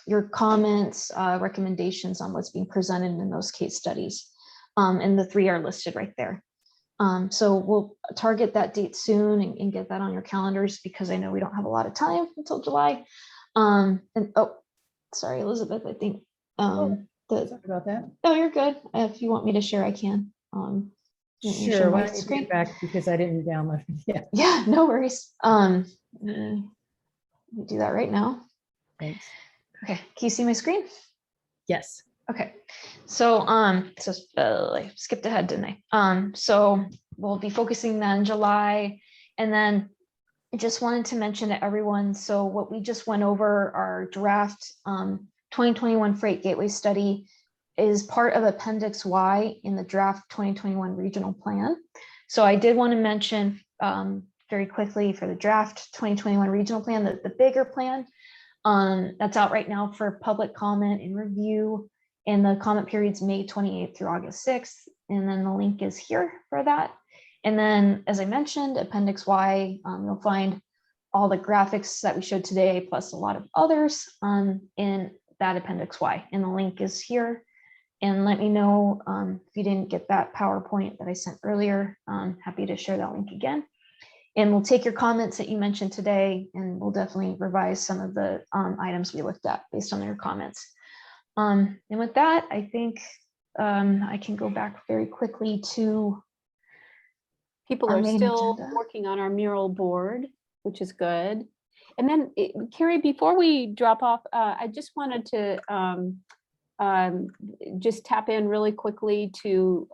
your comments, recommendations on what's being presented in those case studies. And the 3 are listed right there. So we'll target that date soon and get that on your calendars, because I know we don't have a lot of time until July. And oh, sorry, Elizabeth, I think. Sorry about that. Oh, you're good. If you want me to share, I can. Sure, why don't you take it back, because I didn't download it. Yeah, no worries. Let me do that right now. Thanks. Okay, can you see my screen? Yes. Okay, so I skipped ahead, didn't I? So we'll be focusing then July, and then I just wanted to mention to everyone, so what we just went over, our draft 2021 Freight Gateway Study is part of Appendix Y in the draft 2021 Regional Plan. So I did want to mention very quickly for the draft 2021 Regional Plan, the bigger plan that's out right now for public comment and review. And the comment period's May 28th through August 6th. And then the link is here for that. And then, as I mentioned, Appendix Y, you'll find all the graphics that we showed today, plus a lot of others in that Appendix Y. And the link is here. And let me know if you didn't get that PowerPoint that I sent earlier. I'm happy to share that link again. And we'll take your comments that you mentioned today, and we'll definitely revise some of the items we looked at based on your comments. And with that, I think I can go back very quickly to people our are main still agenda. working on our mural board, which is good. And then, Carrie, before we drop off, I just wanted to just tap in really quickly to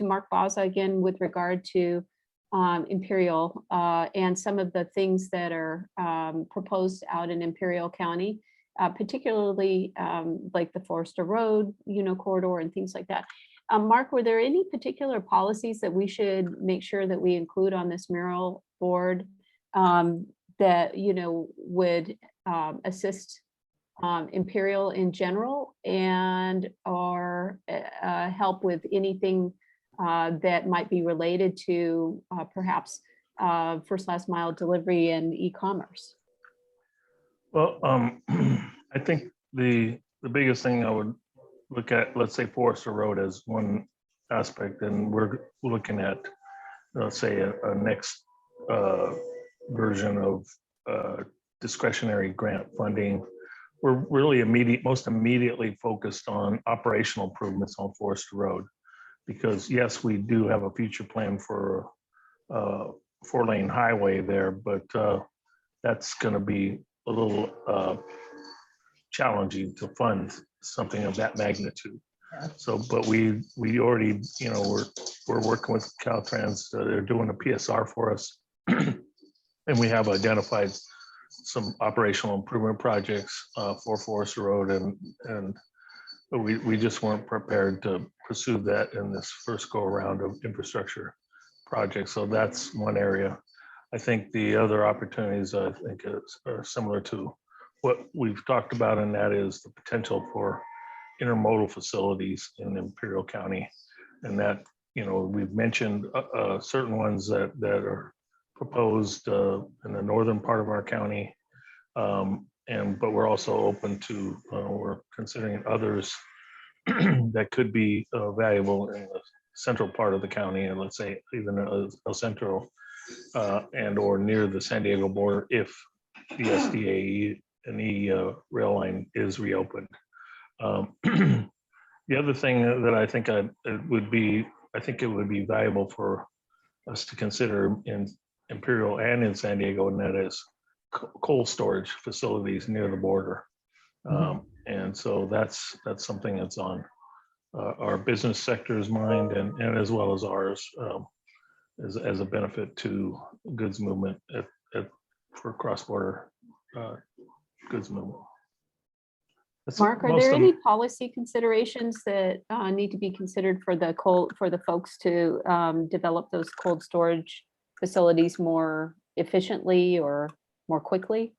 Mark Baza again with regard to Imperial and some of the things that are proposed out in Imperial County, particularly like the Forester Road, corridor and things like that. Mark, were there any particular policies that we should make sure that we include on this mural board that would assist Imperial in general and or help with anything that might be related to perhaps first last mile delivery and e-commerce? Well, I think the biggest thing I would look at, let's say Forester Road as one aspect, and we're looking at, let's say, a next version of discretionary grant funding. We're really most immediately focused on operational improvements on Forester Road, because yes, we do have a future plan for 4-lane highway there, but that's going to be a little challenging to fund something of that magnitude. So, but we already, we're working with Caltrans. They're doing a PSR for us, and we have identified some operational improvement projects for Forester Road, and we just weren't prepared to pursue that in this first go around of infrastructure projects. So that's one area. I think the other opportunities are similar to what we've talked about, and that is the potential for intermodal facilities in Imperial County. And that, we've mentioned certain ones that are proposed in the northern part of our county. But we're also open to, we're considering others that could be valuable in the central part of the county, and let's say even El Centro and or near the San Diego border if the SDA and the rail line is reopened. The other thing that I think it would be valuable for us to consider in Imperial and in San Diego, and that is cold storage facilities near the border. And so that's something that's on our business sector's mind, and as well as ours, as a benefit to goods movement for cross-border goods movement. That's Mark, are most there of- any policy considerations that need to be considered for the folks to develop those cold storage facilities more efficiently or more quickly?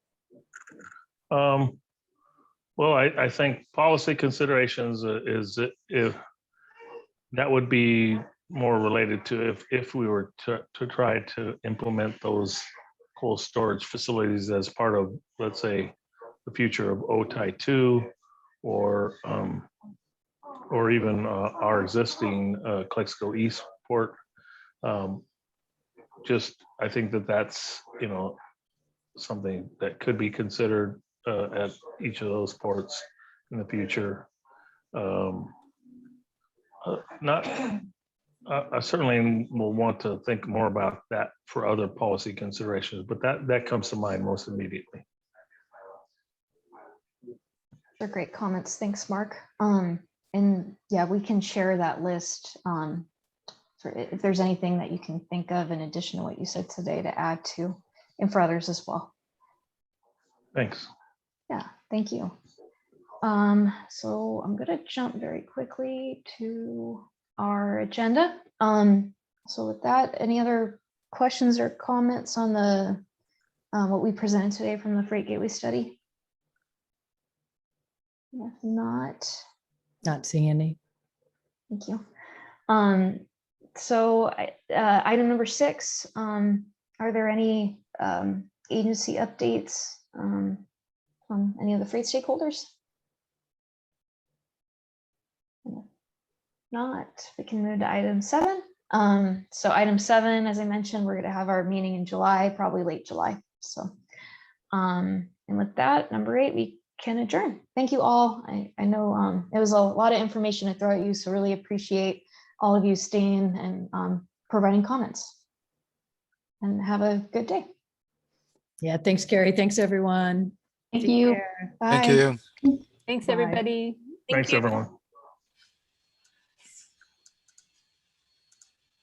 Well, I think policy considerations is if that would be more related to if we were to try to implement those cold storage facilities as part of, let's say, the future of OTI 2 or even our existing Calexico East port. Just, I think that's, something that could be considered at each of those ports in the future. I certainly will want to think more about that for other policy considerations, but that comes to mind most immediately. They're great comments. Thanks, Mark. And yeah, we can share that list for if there's anything that you can think of in addition to what you said today to add to, and for others as well. Thanks. Yeah, thank you. So I'm going to jump very quickly to our agenda. So with that, any other questions or comments on the what we presented today from the Freight Gateway study? If not, Not seeing any. thank you. So item number 6, are there any agency updates from any of the freight stakeholders? If not, we can move to item 7. So item 7, as I mentioned, we're going to have our meeting in July, probably late July. So, and with that, number 8, we can adjourn. Thank you all. I know it was a lot of information to throw at you, so really appreciate all of you staying and providing comments. And have a good day. Yeah, thanks, Carrie. Thanks, everyone. Thank Take you. care. Thank Bye. you. Thanks, Bye. everybody. Thanks, everyone.